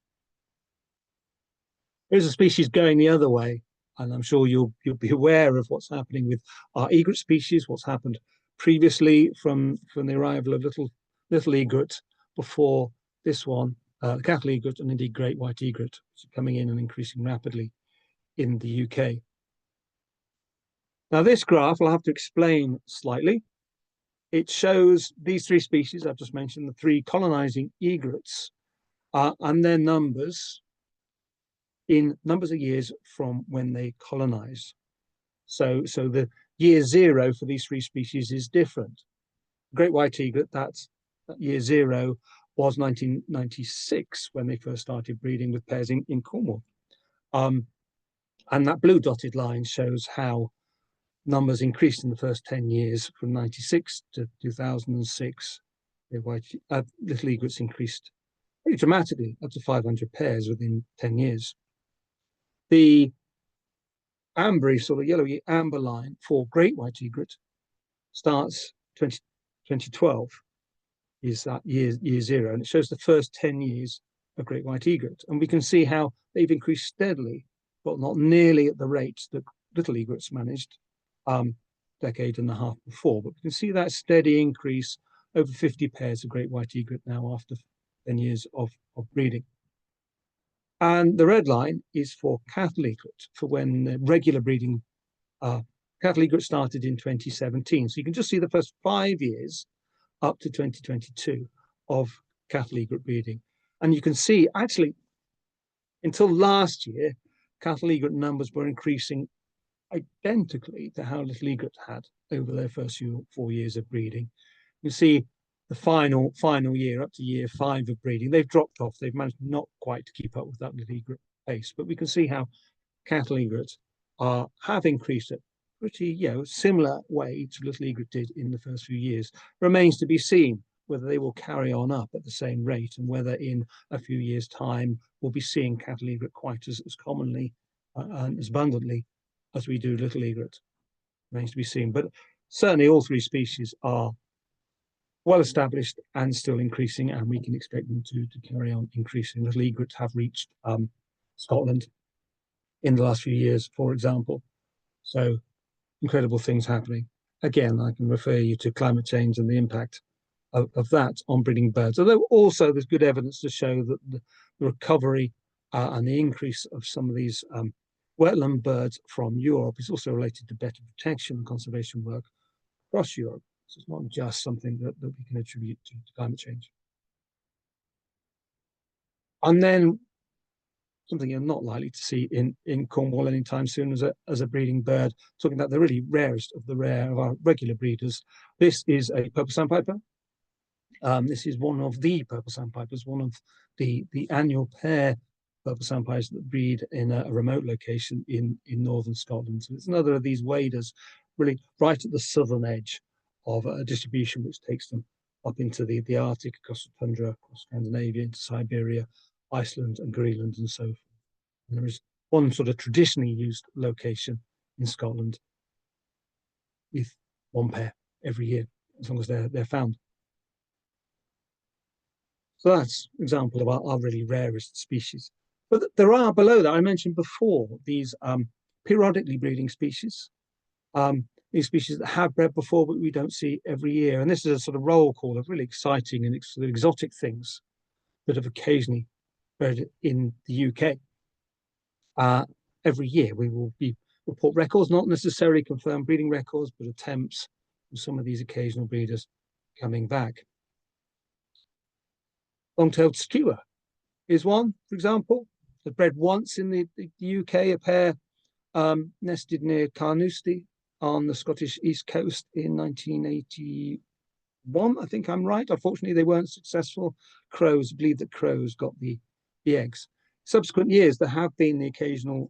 Here's a species going the other way, and I'm sure you'll be aware of what's happening with our egret species, what's happened previously from the arrival of little egret before this one, cattle egret and indeed great white egret, which are coming in and increasing rapidly in the UK. Now this graph I'll have to explain slightly. It shows these three species I've just mentioned, the three colonizing egrets, and their numbers in numbers of years from when they colonized. So the year zero for these three species is different. Great white egret, that year zero was 1996 when they first started breeding with pairs in Cornwall. And that blue dotted line shows how numbers increased in the first 10 years from 96 to 2006. Little egrets increased pretty dramatically, up to 500 pairs within 10 years. The ambery, sort of yellowy amber line for great white egret starts 2012, is that year zero, and it shows the first 10 years of great white egret. And we can see how they've increased steadily, but not nearly at the rate that little egrets managed decade and a half before. But we can see that steady increase, over 50 pairs of great white egret now after 10 years of breeding. And the red line is for cattle egret, for when regular breeding cattle egret started in 2017. So you can just see the first 5 years up to 2022 of cattle egret breeding. And you can see actually until last year, cattle egret numbers were increasing identically to how little egret had over their first 4 years of breeding. You see the final year, up to year 5 of breeding, they've dropped off. They've managed not quite to keep up with that little egret pace, but we can see how cattle egrets have increased at pretty similar way to little egret did in the first few years. Remains to be seen whether they will carry on up at the same rate and whether in a few years' time we'll be seeing cattle egret quite as commonly and as abundantly as we do little egret. Remains to be seen, but certainly all three species are well established and still increasing, and we can expect them to carry on increasing. Little egrets have reached Scotland in the last few years, for example. So incredible things happening. Again, I can refer you to climate change and the impact of that on breeding birds. Although also there's good evidence to show that the recovery and the increase of some of these wetland birds from Europe is also related to better protection and conservation work across Europe. So it's not just something that we can attribute to climate change. And then something you're not likely to see in Cornwall anytime soon as a breeding bird, talking about the really rarest of the rare of our regular breeders. This is a purple sandpiper. This is one of the purple sandpipers, one of the annual pair purple sandpipers that breed in a remote location in northern Scotland. So it's another of these waders, really right at the southern edge of a distribution which takes them up into the Arctic, across the tundra, across Scandinavia, into Siberia, Iceland and Greenland and so forth. And there is one sort of traditionally used location in Scotland with one pair every year, as long as they're found. So that's an example of our really rarest species. But there are below that, I mentioned before, these periodically breeding species. These species that have bred before, but we don't see every year. And this is a sort of roll call of really exciting and sort of exotic things that have occasionally bred in the UK. Every year we will report records, not necessarily confirmed breeding records, but attempts of some of these occasional breeders coming back. Long-tailed skua is one, for example, that bred once in the UK. A pair nested near Carnoustie on the Scottish East Coast in 1981, I think I'm right. Unfortunately, they weren't successful. Crows, believe that crows got the eggs. Subsequent years, there have been the occasional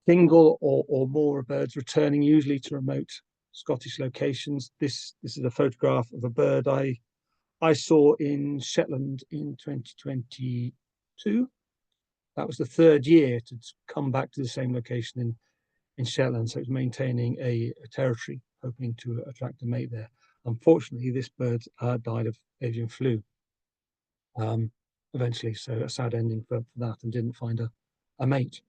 single or more birds returning, usually to remote Scottish locations. This is a photograph of a bird I saw in Shetland in 2022. That was the third year to come back to the same location in Shetland. So it's maintaining a territory, hoping to attract a mate there. Unfortunately, this bird died of avian flu eventually. So a sad ending for that, and didn't find a mate.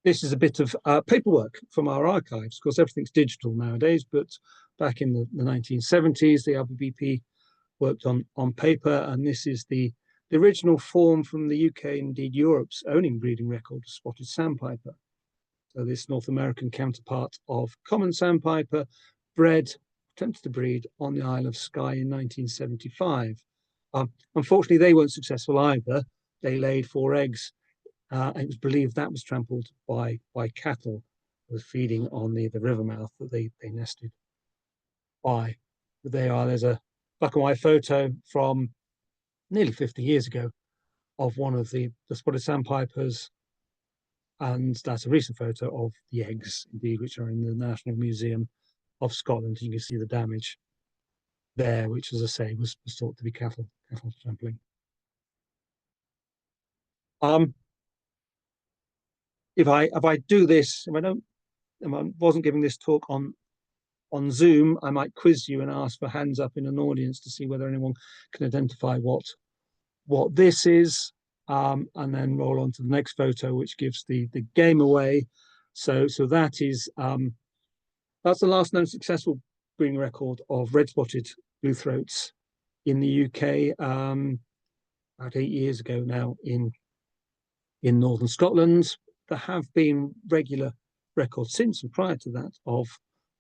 This is a bit of paperwork from our archives. Of course, everything's digital nowadays, but back in the 1970s, the LBBP worked on paper, and this is the original form from the UK, indeed Europe's owning breeding record of spotted sandpiper. So this North American counterpart of common sandpiper attempted to breed on the Isle of Skye in 1975. Unfortunately, they weren't successful either. They laid 4 eggs. It was believed that was trampled by cattle who were feeding on the river mouth that they nested by. But there's a black and white photo from nearly 50 years ago of one of the spotted sandpipers, and that's a recent photo of the eggs, indeed, which are in the National Museum of Scotland. You can see the damage there, which, as I say, was thought to be cattle trampling. If I do this, if I wasn't giving this talk on Zoom, I might quiz you and ask for hands up in an audience to see whether anyone can identify what this is, and then roll on to the next photo, which gives the game away. So that is that's the last known successful breeding record of red-spotted blue throats in the UK, about 8 years ago now in northern Scotland. There have been regular records since and prior to that of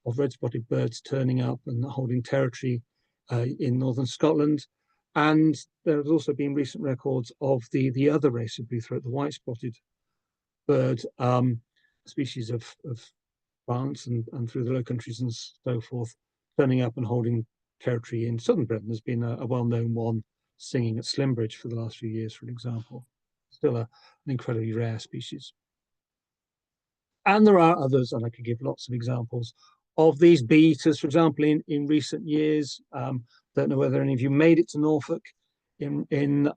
red-spotted birds turning up and holding territory in northern Scotland. And there has also been recent records of the other race of blue throat, the white-spotted bird, species of France and through the Low Countries and so forth, turning up and holding territory in southern Britain. There's been a well-known one singing at Slimbridge for the last few years, for example. Still an incredibly rare species. And there are others, and I could give lots of examples of these bee-eaters, for example, in recent years. Don't know whether any of you made it to Norfolk in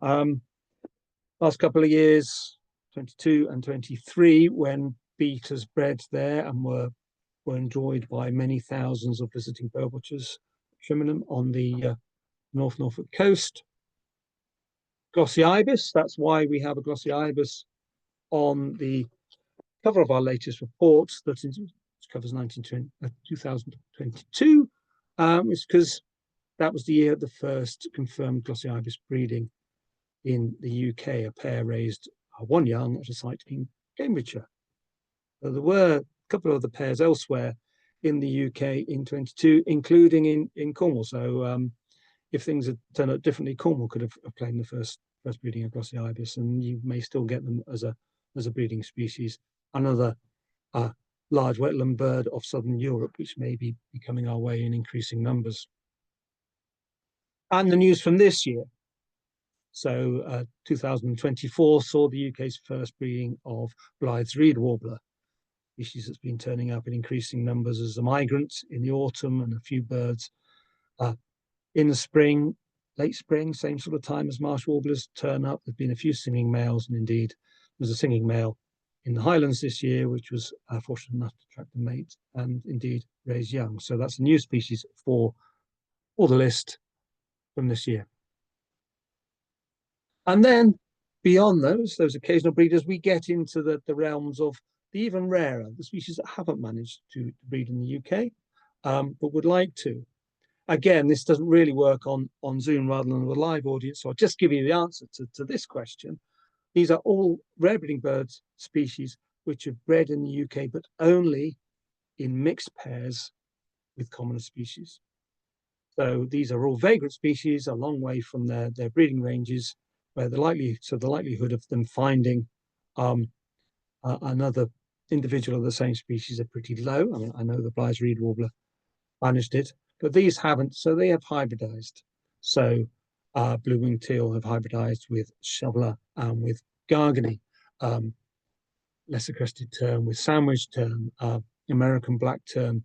last couple of years, 22 and 23, when bee-eaters bred there and were enjoyed by many thousands of visiting bird watchers, trimming them on the North Norfolk coast. Glossy ibis, that's why we have a glossy ibis on the cover of our latest report that covers 2022, is because that was the year of the first confirmed glossy ibis breeding in the UK. A pair raised one young at a site in Cambridgeshire. So there were a couple of other pairs elsewhere in the UK in 22, including in Cornwall. So if things had turned out differently, Cornwall could have claimed the first breeding of glossy ibis, and you may still get them as a breeding species. Another large wetland bird of southern Europe, which may be coming our way in increasing numbers. And the news from this year. So 2024 saw the UK's first breeding of Blythe's reed warbler, species that's been turning up in increasing numbers as a migrant in the autumn, and a few birds In the spring, late spring, same sort of time as marsh warblers turn up. There've been a few singing males, and indeed there's a singing male in the Highlands this year, which was fortunate enough to attract a mate and indeed raise young. So that's a new species for the list from this year. And then beyond those occasional breeders, we get into the realms of the even rarer, the species that haven't managed to breed in the UK, but would like to. Again, this doesn't really work on Zoom rather than a live audience, so I'll just give you the answer to this question. These are all rare breeding birds species which are bred in the UK, but only in mixed pairs with commoner species. So these are all vagrant species, a long way from their breeding ranges, where the likelihood of them finding another individual of the same species are pretty low. I mean, I know the Blythe's reed warbler managed it, but these haven't, so they have hybridized. So blue-winged teal have hybridized with shoveler and with gargany, lesser crested tern with sandwich tern, American black tern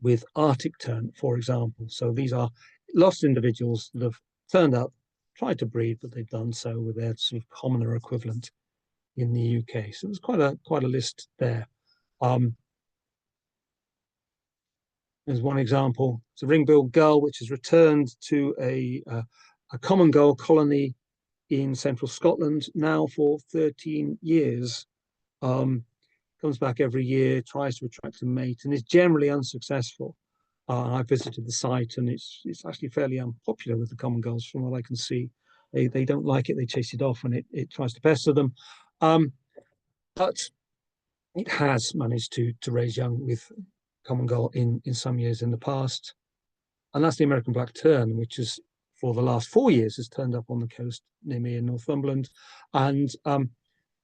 with Arctic tern, for example. So these are lost individuals that have turned up, tried to breed, but they've done so with their sort of commoner equivalent in the UK. So there's quite a list there. There's one example. It's a ring-billed gull which has returned to a common gull colony in central Scotland now for 13 years. Comes back every year, tries to attract a mate, and is generally unsuccessful. I visited the site, and it's actually fairly unpopular with the common gulls, from what I can see. They don't like it; they chase it off when it tries to pester them. But it has managed to raise young with common gull in some years in the past, and that's the American black tern, which is for the last 4 years has turned up on the coast near me in Northumberland, and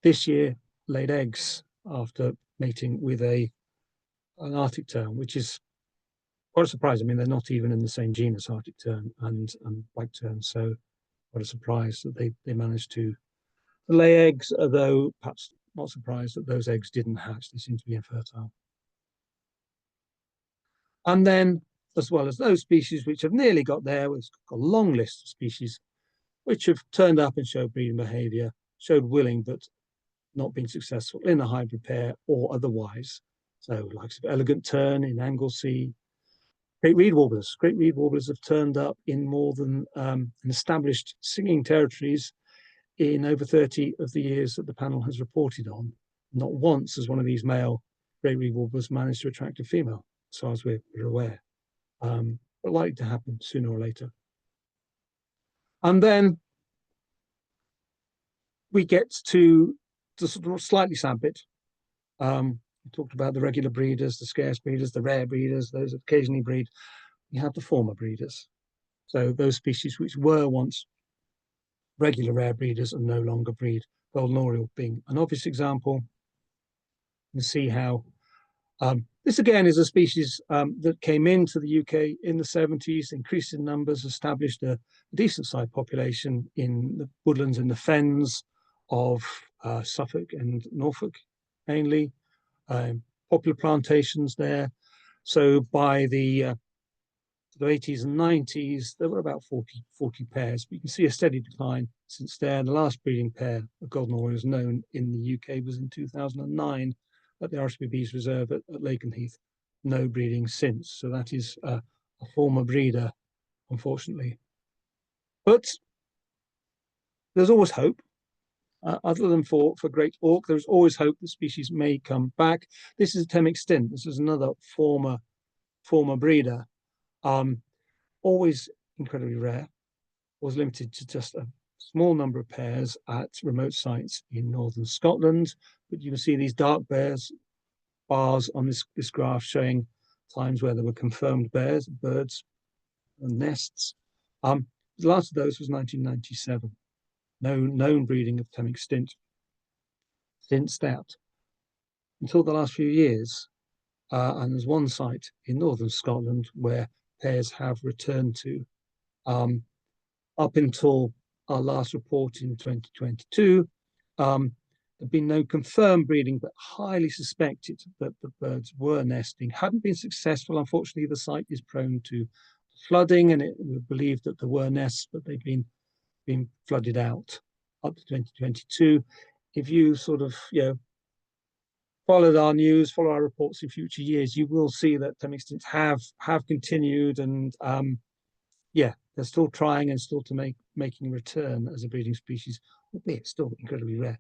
this year laid eggs after mating with an Arctic tern, which is quite a surprise. I mean, they're not even in the same genus, Arctic tern and black tern, so quite a surprise that they managed to lay eggs, although perhaps not surprised that those eggs didn't hatch. They seem to be infertile. And then, as well as those species which have nearly got there, we've got a long list of species which have turned up and showed breeding behavior, showed willing but not been successful in a hybrid pair or otherwise. So likes of elegant tern in Anglesey, great reed warblers. Great reed warblers have turned up in more than established singing territories in over 30 of the years that the panel has reported on. Not once has one of these male great reed warblers managed to attract a female, as far as we're aware, but likely to happen sooner or later. And then we get to the sort of slightly sad bit. We talked about the regular breeders, the scarce breeders, the rare breeders, those that occasionally breed. We have the former breeders. So those species which were once regular rare breeders and no longer breed. Golden oriole being an obvious example. You can see how this again is a species that came into the UK in the 70s, increased in numbers, established a decent sized population in the woodlands and the fens of Suffolk and Norfolk mainly, popular plantations there. So by the 80s and 90s, there were about 40 pairs, but you can see a steady decline since then. The last breeding pair of golden orioles known in the UK was in 2009 at the RSPB's reserve at Lakenheath. No breeding since, so that is a former breeder, unfortunately. But there's always hope. Other than for great auk, there's always hope the species may come back. This is a temic stint. This is another former breeder. Always incredibly rare, was limited to just a small number of pairs at remote sites in northern Scotland. But you can see these dark bars on this graph showing times where there were confirmed birds and nests. The last of those was 1997. No known breeding of temic stint since that until the last few years. And there's one site in northern Scotland where pairs have returned to. Up until our last report in 2022, there'd been no confirmed breeding, but highly suspected that the birds were nesting. Hadn't been successful. Unfortunately, the site is prone to flooding, and it was believed that there were nests, but they've been flooded out up to 2022. If you sort of, followed our news, follow our reports in future years, you will see that some extent have continued, and they're still trying and still making a return as a breeding species, albeit still incredibly rare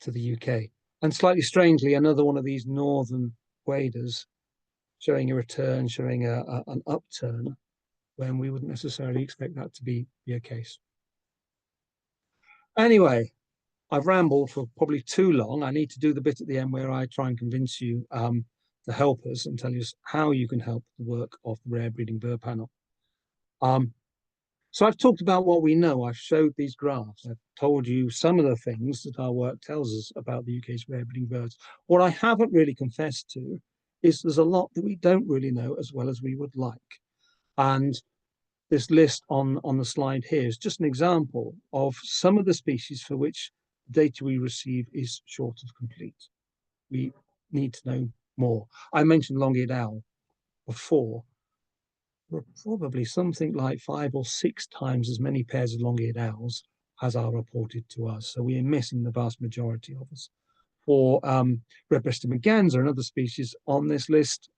to the UK. And slightly strangely, another one of these northern waders showing a return, showing an upturn, when we wouldn't necessarily expect that to be a case. Anyway, I've rambled for probably too long. I need to do the bit at the end where I try and convince you to help us and tell you how you can help the work of the Rare Breeding Bird Panel. So I've talked about what we know. I've showed these graphs. I've told you some of the things that our work tells us about the UK's rare breeding birds. What I haven't really confessed to is there's a lot that we don't really know as well as we would like. And this list on the slide here is just an example of some of the species for which data we receive is short of complete. We need to know more. I mentioned long-eared owl before. There are probably something like 5 or 6 times as many pairs of long-eared owls as are reported to us. So we are missing the vast majority of us. For red-breasted merganser, another species on this list,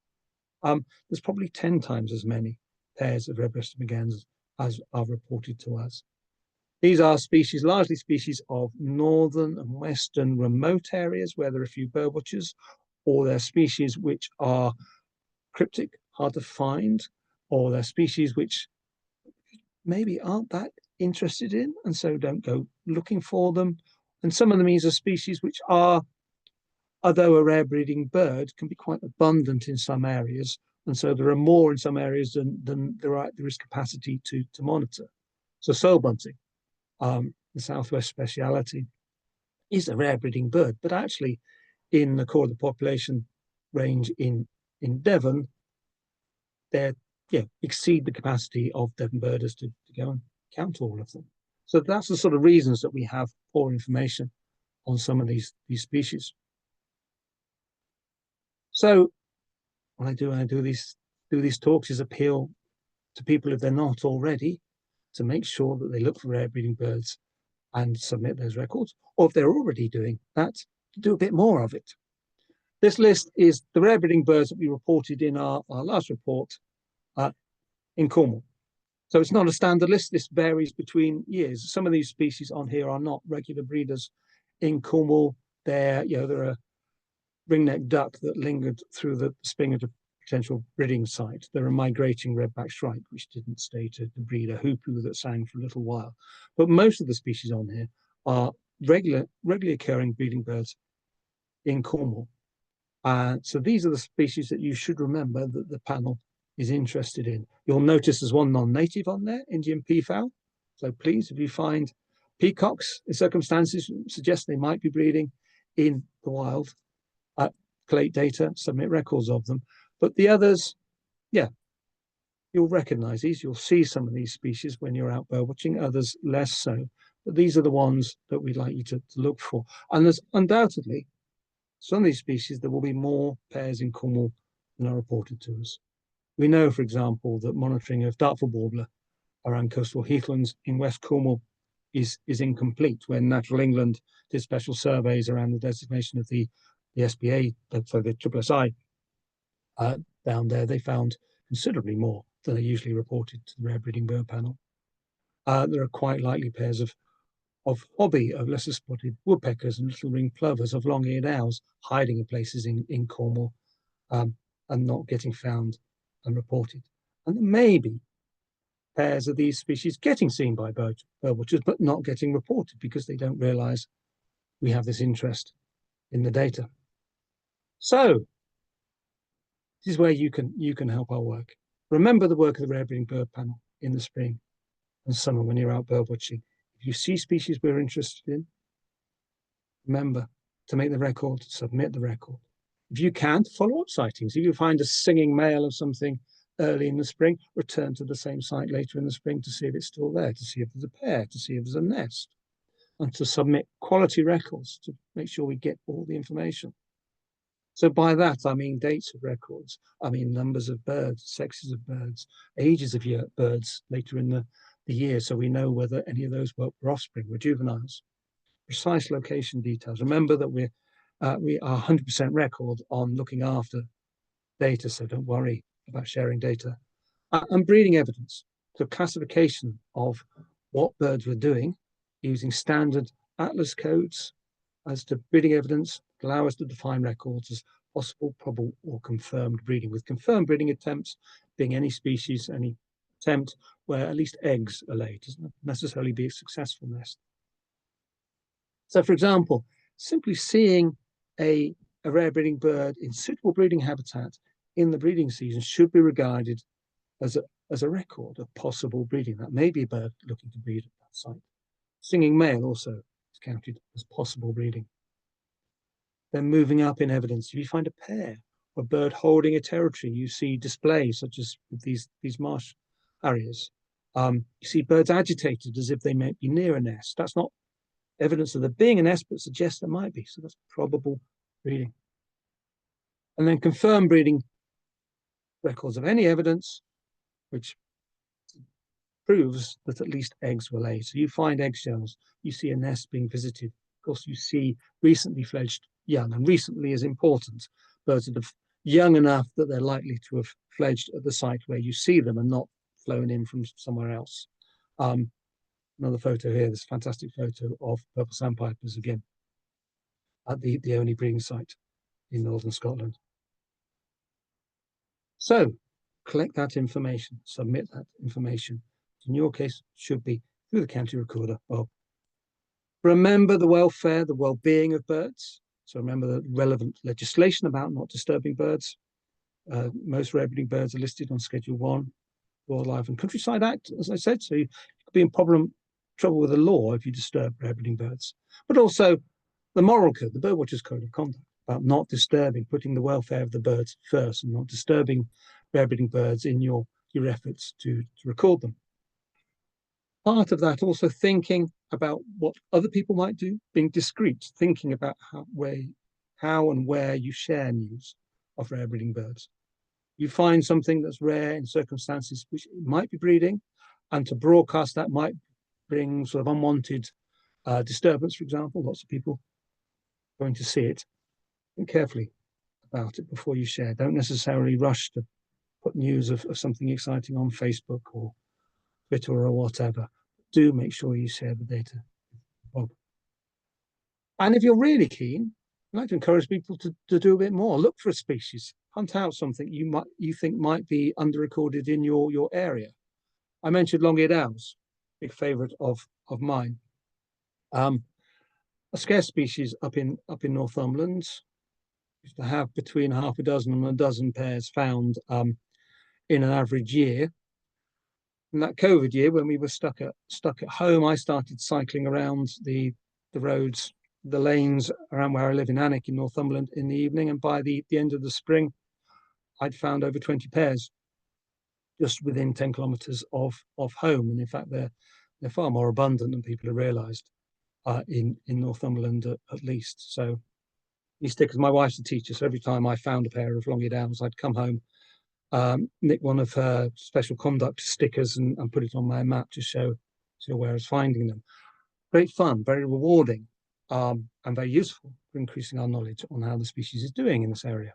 there's probably 10 times as many pairs of red-breasted mergansers as are reported to us. These are species, largely species of northern and western remote areas where there are a few birdwatchers, or they're species which are cryptic, hard to find, or they're species which maybe aren't that interested in and so don't go looking for them. And some of them are species which are, although a rare breeding bird, can be quite abundant in some areas. And so there are more in some areas than there is capacity to monitor. So soul bunting, the southwest speciality, is a rare breeding bird, but actually in the core of the population range in Devon, they're exceed the capacity of Devon birders to go and count all of them. So that's the sort of reasons that we have poor information on some of these species. So what I do these talks is appeal to people, if they're not already, to make sure that they look for rare breeding birds and submit those records, or if they're already doing that, to do a bit more of it. This list is the rare breeding birds that we reported in our last report in Cornwall. So it's not a standard list. This varies between years. Some of these species on here are not regular breeders in Cornwall. There are a ringneck duck that lingered through the spring at a potential breeding site. There are migrating redback shrike, which didn't stay to breed, a hoopoo that sang for a little while. But most of the species on here are regularly occurring breeding birds in Cornwall. So these are the species that you should remember that the panel is interested in. You'll notice there's one non-native on there, Indian peafowl. So please, if you find peacocks in circumstances suggest they might be breeding in the wild, collate data, submit records of them. But the others, you'll recognize these. You'll see some of these species when you're out bird watching, others less so. But these are the ones that we'd like you to look for. And there's undoubtedly some of these species, there will be more pairs in Cornwall than are reported to us. We know, for example, that monitoring of dartful warbler around coastal heathlands in West Cornwall is incomplete. When Natural England did special surveys around the designation of the SPA, so the SSI, down there, they found considerably more than are usually reported to the Rare Breeding Bird Panel. There are quite likely pairs of hobby, of lesser spotted woodpeckers and little ringed plovers, of long-eared owls hiding in places in Cornwall and not getting found and reported. And there may be pairs of these species getting seen by bird watchers, but not getting reported because they don't realize we have this interest in the data. So this is where you can help our work. Remember the work of the Rare Breeding Bird Panel in the spring and summer when you're out bird watching. If you see species we're interested in, remember to make the record, submit the record. If you can't, follow up sightings. If you find a singing male of something early in the spring, return to the same site later in the spring to see if it's still there, to see if there's a pair, to see if there's a nest, and to submit quality records to make sure we get all the information. So by that, I mean dates of records. I mean numbers of birds, sexes of birds, ages of birds later in the year, so we know whether any of those were offspring, were juveniles. Precise location details. Remember that we are 100% record on looking after data, so don't worry about sharing data. And breeding evidence, so classification of what birds were doing using standard atlas codes as to breeding evidence, allow us to define records as possible, probable, or confirmed breeding, with confirmed breeding attempts being any species, any attempt where at least eggs are laid. It doesn't necessarily be a successful nest. So, for example, simply seeing a rare breeding bird in suitable breeding habitat in the breeding season should be regarded as a record of possible breeding. That may be a bird looking to breed at that site. Singing male also is counted as possible breeding. Then moving up in evidence, if you find a pair or a bird holding a territory, you see display such as these marsh harriers. You see birds agitated as if they might be near a nest. That's not evidence of there being a nest, but suggests there might be. So that's probable breeding. And then confirmed breeding records of any evidence which proves that at least eggs were laid. So you find eggshells, you see a nest being visited. Of course, you see recently fledged young, and recently is important. Birds that are young enough that they're likely to have fledged at the site where you see them and not flown in from somewhere else. Another photo here, this fantastic photo of purple sandpipers again at the only breeding site in northern Scotland. So collect that information, submit that information. In your case, should be through the county recorder, Bob. Remember the welfare, the well-being of birds. So remember the relevant legislation about not disturbing birds. Most rare breeding birds are listed on Schedule 1, Wildlife and Countryside Act, as I said. So you could be in trouble with the law if you disturb rare breeding birds. But also the moral code, the Birdwatchers Code of Conduct, about not disturbing, putting the welfare of the birds first and not disturbing rare breeding birds in your efforts to record them. Part of that also thinking about what other people might do, being discreet, thinking about how and where you share news of rare breeding birds. You find something that's rare in circumstances which might be breeding, and to broadcast that might bring sort of unwanted disturbance, for example. Lots of people going to see it. Think carefully about it before you share. Don't necessarily rush to put news of something exciting on Facebook or Twitter or whatever. Do make sure you share the data, Bob. And if you're really keen, I'd like to encourage people to do a bit more. Look for a species, hunt out something you think might be under-recorded in your area. I mentioned long-eared owls, big favourite of mine. A scarce species up in Northumberland. Used to have between half a dozen and a dozen pairs found in an average year. In that COVID year, when we were stuck at home, I started cycling around the roads, the lanes around where I live in Alnwick in Northumberland in the evening. And by the end of the spring, I'd found over 20 pairs just within 10 kilometres of home. And in fact, they're far more abundant than people have realised in Northumberland at least. So these stickers, my wife's a teacher, so every time I found a pair of long-eared owls, I'd come home, nick one of her special conduct stickers and put it on my map to show where I was finding them. Great fun, very rewarding, and very useful for increasing our knowledge on how the species is doing in this area.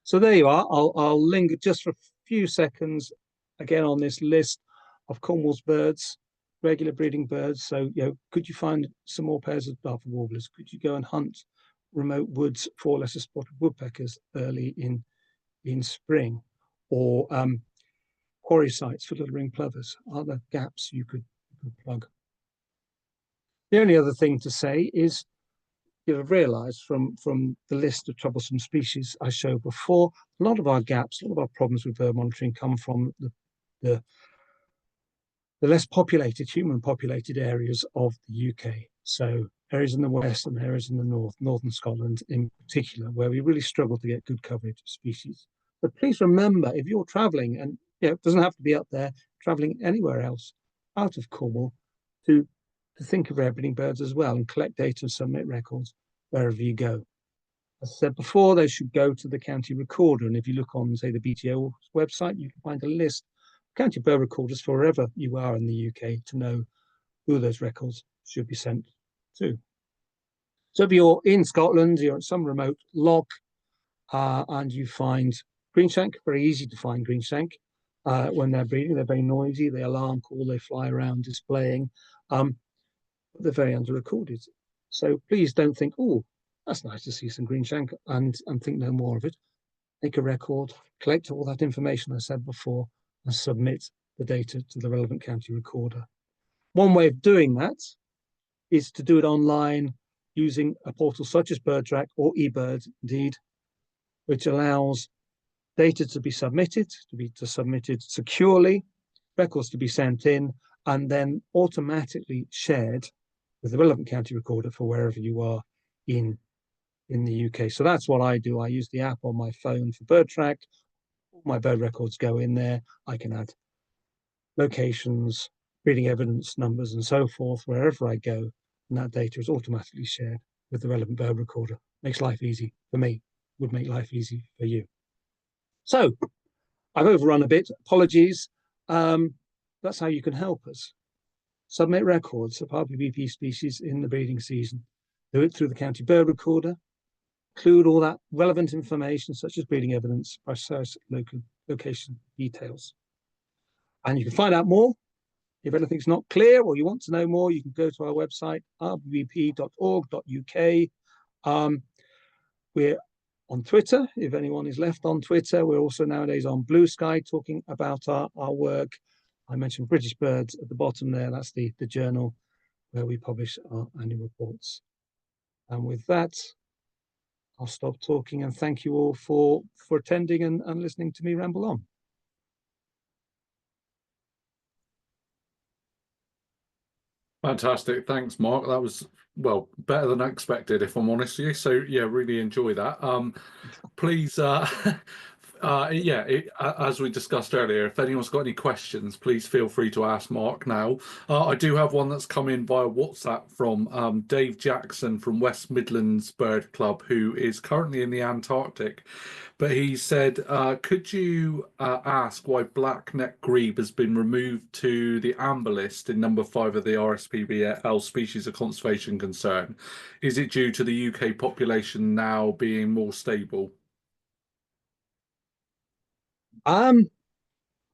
So there you are. I'll linger just for a few seconds again on this list of Cornwall's birds, regular breeding birds. So, could you find some more pairs of Dartford warblers? Could you go and hunt remote woods for lesser spotted woodpeckers early in spring, or quarry sites for little ring plovers? Are there gaps you could plug? The only other thing to say is, you'll have realised from the list of troublesome species I showed before, a lot of our gaps, a lot of our problems with bird monitoring come from the less populated, human populated areas of the UK. So areas in the west and areas in the north, northern Scotland in particular, where we really struggle to get good coverage of species. But please remember, if you're travelling, and it doesn't have to be up there, travelling anywhere else out of Cornwall, to think of rare breeding birds as well and collect data and submit records wherever you go. As I said before, they should go to the county recorder. And if you look on, say, the BTO website, you can find a list of county bird recorders for wherever you are in the UK to know who those records should be sent to. So if you're in Scotland, you're at some remote loch, and you find greenshank, very easy to find greenshank. When they're breeding, they're very noisy, they alarm call, they fly around displaying, but they're very under-recorded. So please don't think, oh, that's nice to see some greenshank, and think no more of it. Make a record, collect all that information I said before, and submit the data to the relevant county recorder. One way of doing that is to do it online using a portal such as BirdTrack or eBird, indeed, which allows data to be submitted, submitted securely, records to be sent in, and then automatically shared with the relevant county recorder for wherever you are in the UK. So that's what I do. I use the app on my phone for BirdTrack. All my bird records go in there. I can add locations, breeding evidence, numbers, and so forth wherever I go, and that data is automatically shared with the relevant bird recorder. Makes life easy for me, would make life easy for you. So I've overrun a bit, apologies. That's how you can help us. Submit records of RPBP species in the breeding season. Do it through the county bird recorder. Include all that relevant information such as breeding evidence, precise location details. And you can find out more. If anything's not clear or you want to know more, you can go to our website, rbp.org.uk. We're on Twitter, if anyone is left on Twitter. We're also nowadays on Blue Sky talking about our work. I mentioned British Birds at the bottom there. That's the journal where we publish our annual reports. And with that, I'll stop talking and thank you all for attending and listening to me ramble on. Fantastic. Thanks, Mark. That was, well, better than I expected, if I'm honest with you. So yeah, really enjoy that. Please, as we discussed earlier, if anyone's got any questions, please feel free to ask Mark now. I do have one that's come in via WhatsApp from Dave Jackson from West Midlands Bird Club, who is currently in the Antarctic. But he said, could you ask why black-necked grebe has been removed to the amber list in number 5 of the RSPBL species of conservation concern? Is it due to the UK population now being more stable?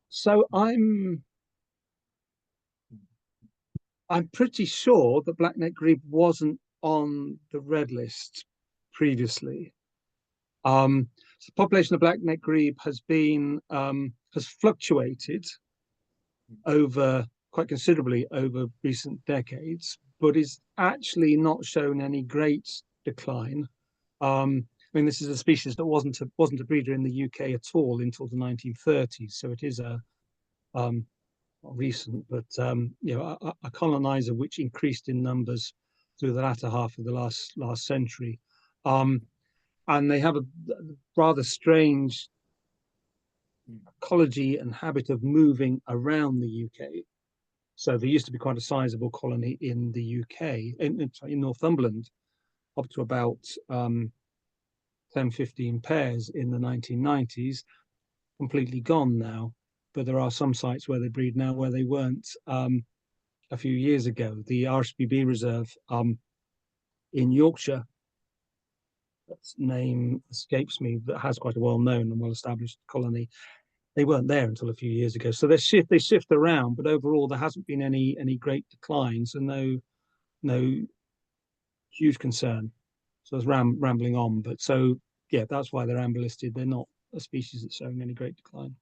So I'm pretty sure that black-necked grebe wasn't on the red list previously. So the population of black-necked grebe has fluctuated quite considerably over recent decades, but is actually not shown any great decline. I mean, this is a species that wasn't a breeder in the UK at all until the 1930s, so it is a not recent, but a colonizer which increased in numbers through the latter half of the last century. And they have a rather strange ecology and habit of moving around the UK. So there used to be quite a sizable colony in the UK, in Northumberland, up to about 10, 15 pairs in the 1990s, completely gone now. But there are some sites where they breed now where they weren't a few years ago. The RSPB Reserve in Yorkshire, that name escapes me, that has quite a well-known and well-established colony. They weren't there until a few years ago. So they shift around, but overall there hasn't been any great declines and no huge concern. So I was rambling on, but so yeah, that's why they're amber listed. They're not a species that's showing any great decline.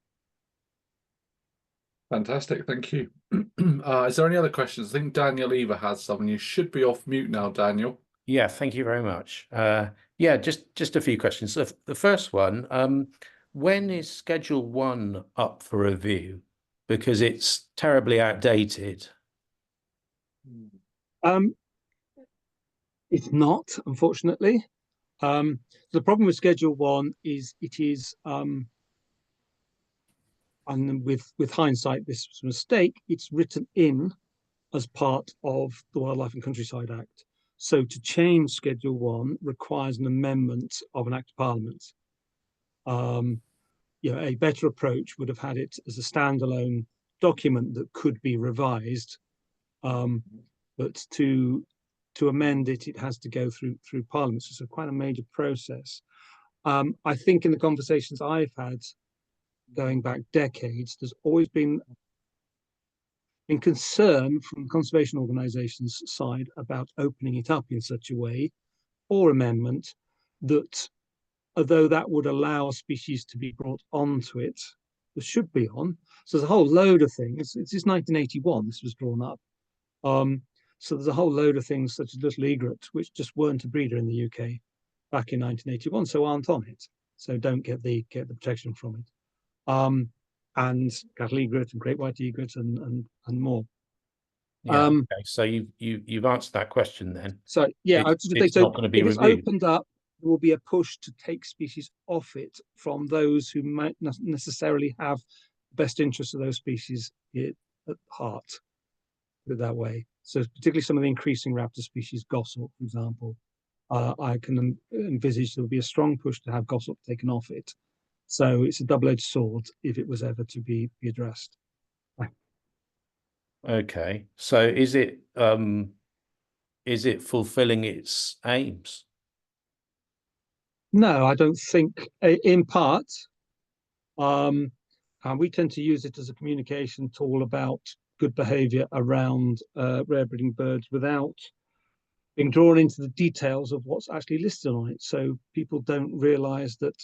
Fantastic, thank you. Is there any other questions? I think Daniel Eva has some. You should be off mute now, Daniel. Yeah, thank you very much. Yeah, just a few questions. The first one, when is Schedule 1 up for review? Because it's terribly outdated. It's not, unfortunately. The problem with Schedule 1 is it is, and with hindsight, this was a mistake, it's written in as part of the Wildlife and Countryside Act. So to change Schedule 1 requires an amendment of an Act of Parliament. A better approach would have had it as a standalone document that could be revised, but to amend it, it has to go through Parliament. So it's quite a major process. I think in the conversations I've had going back decades, there's always been concern from conservation organisations' side about opening it up in such a way or amendment that, although that would allow a species to be brought onto it, that should be on. So there's a whole load of things. It's just 1981 this was drawn up. So there's a whole load of things such as little egret, which just weren't a breeder in the UK back in 1981, so aren't on it. So don't get the protection from it. And cattle egret and great white egret and more. Yeah. Okay. So you've answered that question then. So yeah, it's not going to be if it's reviewed. opened up, there will be a push to take species off it from those who might not necessarily have the best interests of those species at heart, put it that way. So particularly some of the increasing raptor species, goshawk, for example, I can envisage there will be a strong push to have goshawk taken off it. So it's a double-edged sword if it was ever to be addressed. Okay. So is it fulfilling its aims? No, I don't think. In part, and we tend to use it as a communication tool about good behaviour around rare breeding birds without being drawn into the details of what's actually listed on it. So people don't realise that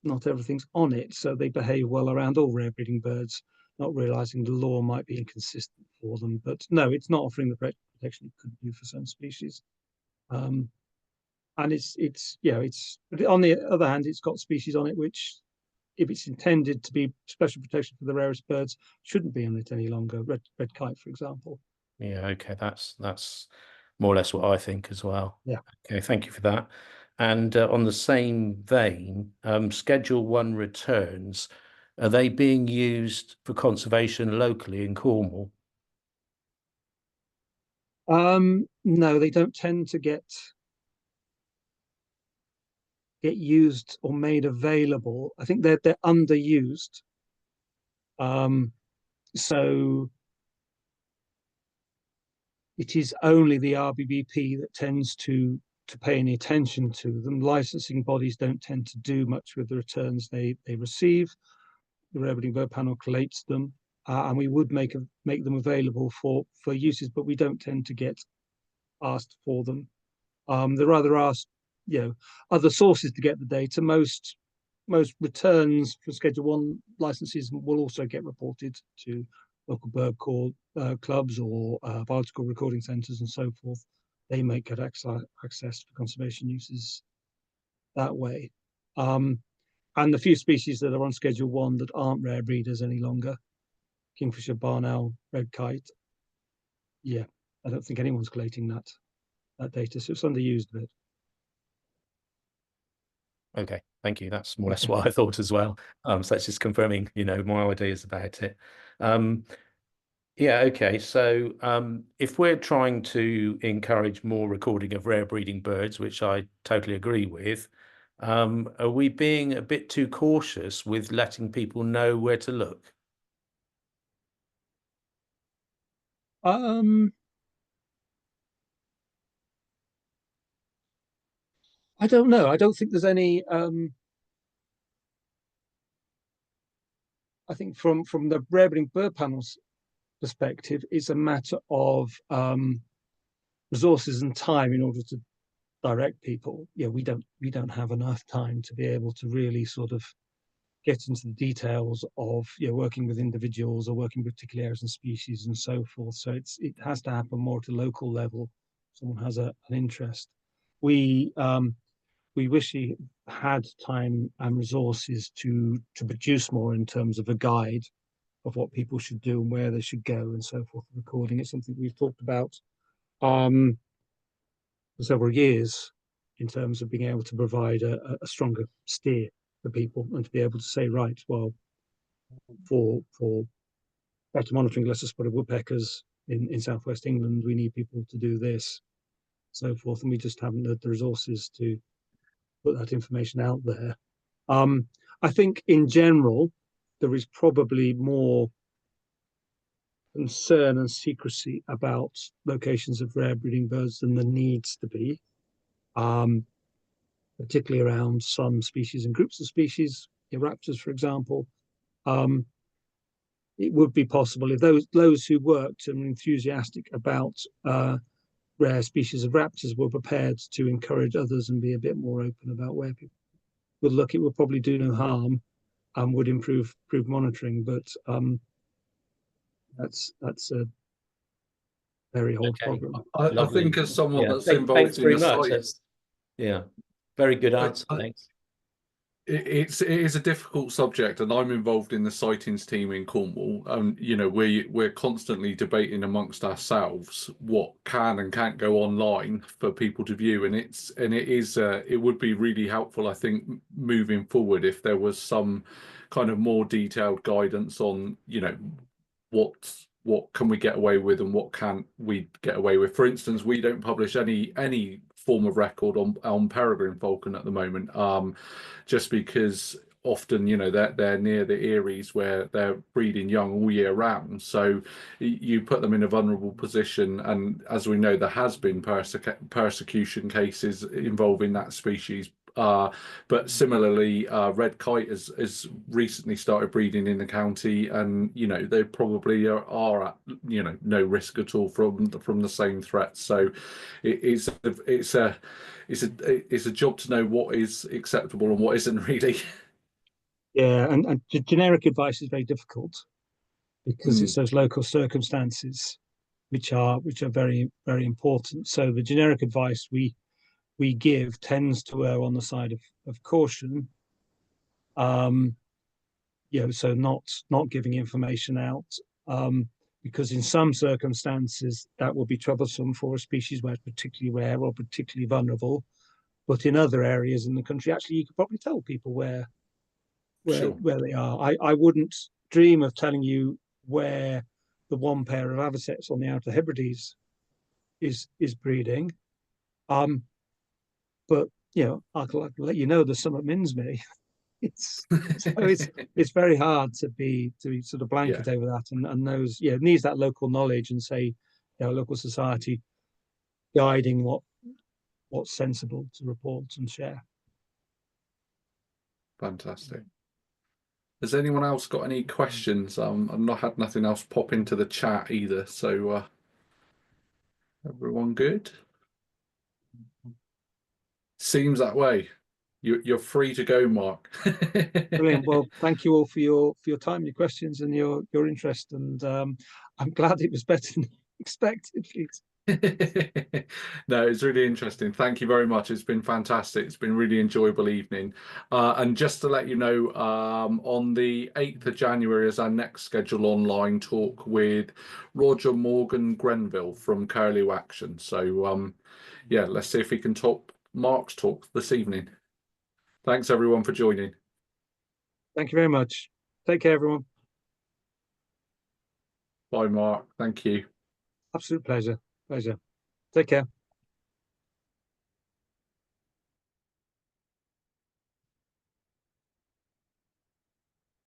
not everything's on it. So they behave well around all rare breeding birds, not realising the law might be inconsistent for them. But no, it's not offering the protection it could do for some species. And it's but on the other hand, it's got species on it which, if it's intended to be special protection for the rarest birds, shouldn't be on it any longer. Red kite, for example. Yeah. Okay. That's more or less what I think as well. Yeah. Okay. Thank you for that. And on the same vein, Schedule 1 returns, are they being used for conservation locally in Cornwall? No, they don't tend to get used or made available. I think they're underused. So it is only the RBBP that tends to pay any attention to them. Licensing bodies don't tend to do much with the returns they receive. The Rare Breeding Bird Panel collates them, and we would make them available for uses, but we don't tend to get asked for them. They're rather asked, other sources to get the data. Most returns for Schedule 1 licenses will also get reported to local bird call clubs or biological recording centres and so forth. They may get access for conservation uses that way. And the few species that are on Schedule 1 that aren't rare breeders any longer, kingfisher, barn owl, red kite, yeah, I don't think anyone's collating that data, so it's underused a bit. Okay, thank you. That's more or less what I thought as well. So that's just confirming, my ideas about it. Yeah, okay. So if we're trying to encourage more recording of rare breeding birds, which I totally agree with, are we being a bit too cautious with letting people know where to look? I don't know. I don't think there's any. I think from the Rare Breeding Bird Panel's perspective, it's a matter of resources and time in order to direct people. We don't have enough time to be able to really sort of get into the details of working with individuals or working with particular areas and species and so forth. So it has to happen more at a local level. Someone has an interest. We wish we had time and resources to produce more in terms of a guide of what people should do and where they should go and so forth. Recording it's something we've talked about for several years in terms of being able to provide a stronger steer for people and to be able to say, right, well, for better monitoring lesser spotted woodpeckers in southwest England, we need people to do this. so forth, and we just haven't had the resources to put that information out there. I think in general, there is probably more concern and secrecy about locations of rare breeding birds than there needs to be, particularly around some species and groups of species, raptors, for example. It would be possible if those who worked and were enthusiastic about rare species of raptors were prepared to encourage others and be a bit more open about where people would look. It would probably do no harm and would improve monitoring, but that's a very old problem. I think as someone that's Thanks involved in very the much. site, Very good answer. Thanks. it is a difficult subject, and I'm involved in the sightings team in Cornwall, and we're constantly debating amongst ourselves what can and can't go online for people to view, and it would be really helpful, I think, moving forward if there was some kind of more detailed guidance on what can we get away with and what can't we get away with. For instance, we don't publish any form of record on peregrine falcon at the moment, just because often they're near the areas where they're breeding young all year round, so you put them in a vulnerable position, and as we know, there has been persecution cases involving that species. But similarly, red kite has recently started breeding in the county, and they probably are at no risk at all from the same threat. So it's a job to know what is acceptable and what isn't, really. Yeah, and generic advice is very difficult because it's those local circumstances which are very, very important. So the generic advice we give tends to err on the side of caution. So not giving information out, because in some circumstances that will be troublesome for a species where it's particularly rare or particularly vulnerable. But in other areas in the country, actually, you could probably tell people where they are. I wouldn't dream of telling you where the one pair of avocets on the Outer Hebrides is breeding. But I can let you know there's some at Minsby. It's very hard to be sort of blanket over that, and those needs that local knowledge and say local society guiding what's sensible to report and share. Fantastic. Has anyone else got any questions? I've not had nothing else pop into the chat either, so everyone good? Seems that way. You're free to go, Mark. Brilliant. Well, thank you all for your time, your questions, and your interest. And I'm glad it was better than expected. No, it's really interesting. Thank you very much. It's been fantastic. It's been a really enjoyable evening. And just to let you know, on the 8th of January is our next scheduled online talk with Roger Morgan Grenville from Curlew Action. So let's see if we can top Mark's talk this evening. Thanks everyone for joining. Thank you very much. Take care, everyone. Bye, Mark. Thank you. Absolute pleasure. Take care.